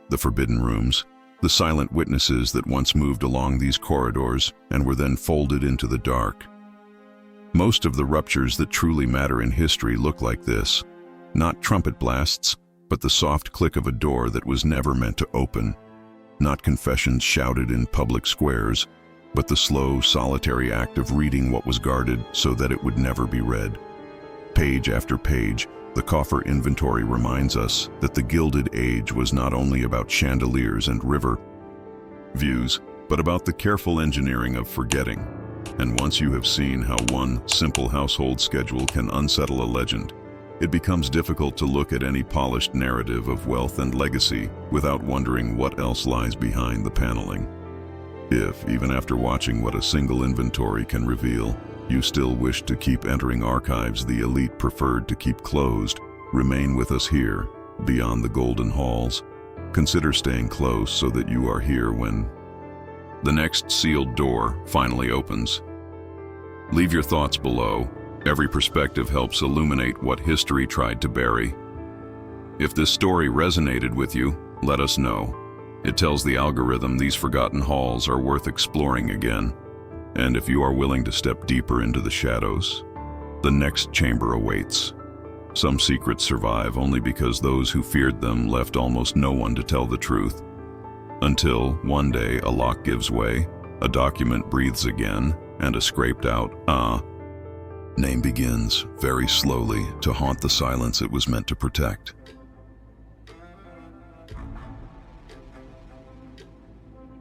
The forbidden rooms, the silent witnesses that once moved along these corridors and were then folded into the dark. Most of the ruptures that truly matter in history look like this. Not trumpet blasts, but the soft click of a door that was never meant to open. Not confessions shouted in public squares, but the slow, solitary act of reading what was guarded so that it would never be read. Page after page, the coffer inventory reminds us that the Gilded Age was not only about chandeliers and river views, but about the careful engineering of forgetting. And once you have seen how one simple household schedule can unsettle a legend, It becomes difficult to look at any polished narrative of wealth and legacy without wondering what else lies behind the paneling. If, even after watching what a single inventory can reveal, you still wish to keep entering archives the elite preferred to keep closed, remain with us here, beyond the golden halls. Consider staying close so that you are here when the next sealed door finally opens. Leave your thoughts below. Every perspective helps illuminate what history tried to bury. If this story resonated with you, let us know. It tells the algorithm these forgotten halls are worth exploring again. And if you are willing to step deeper into the shadows, the next chamber awaits. Some secrets survive only because those who feared them left almost no one to tell the truth. Until, one day, a lock gives way, a document breathes again, and a scraped-out, name begins, very slowly, to haunt the silence it was meant to protect.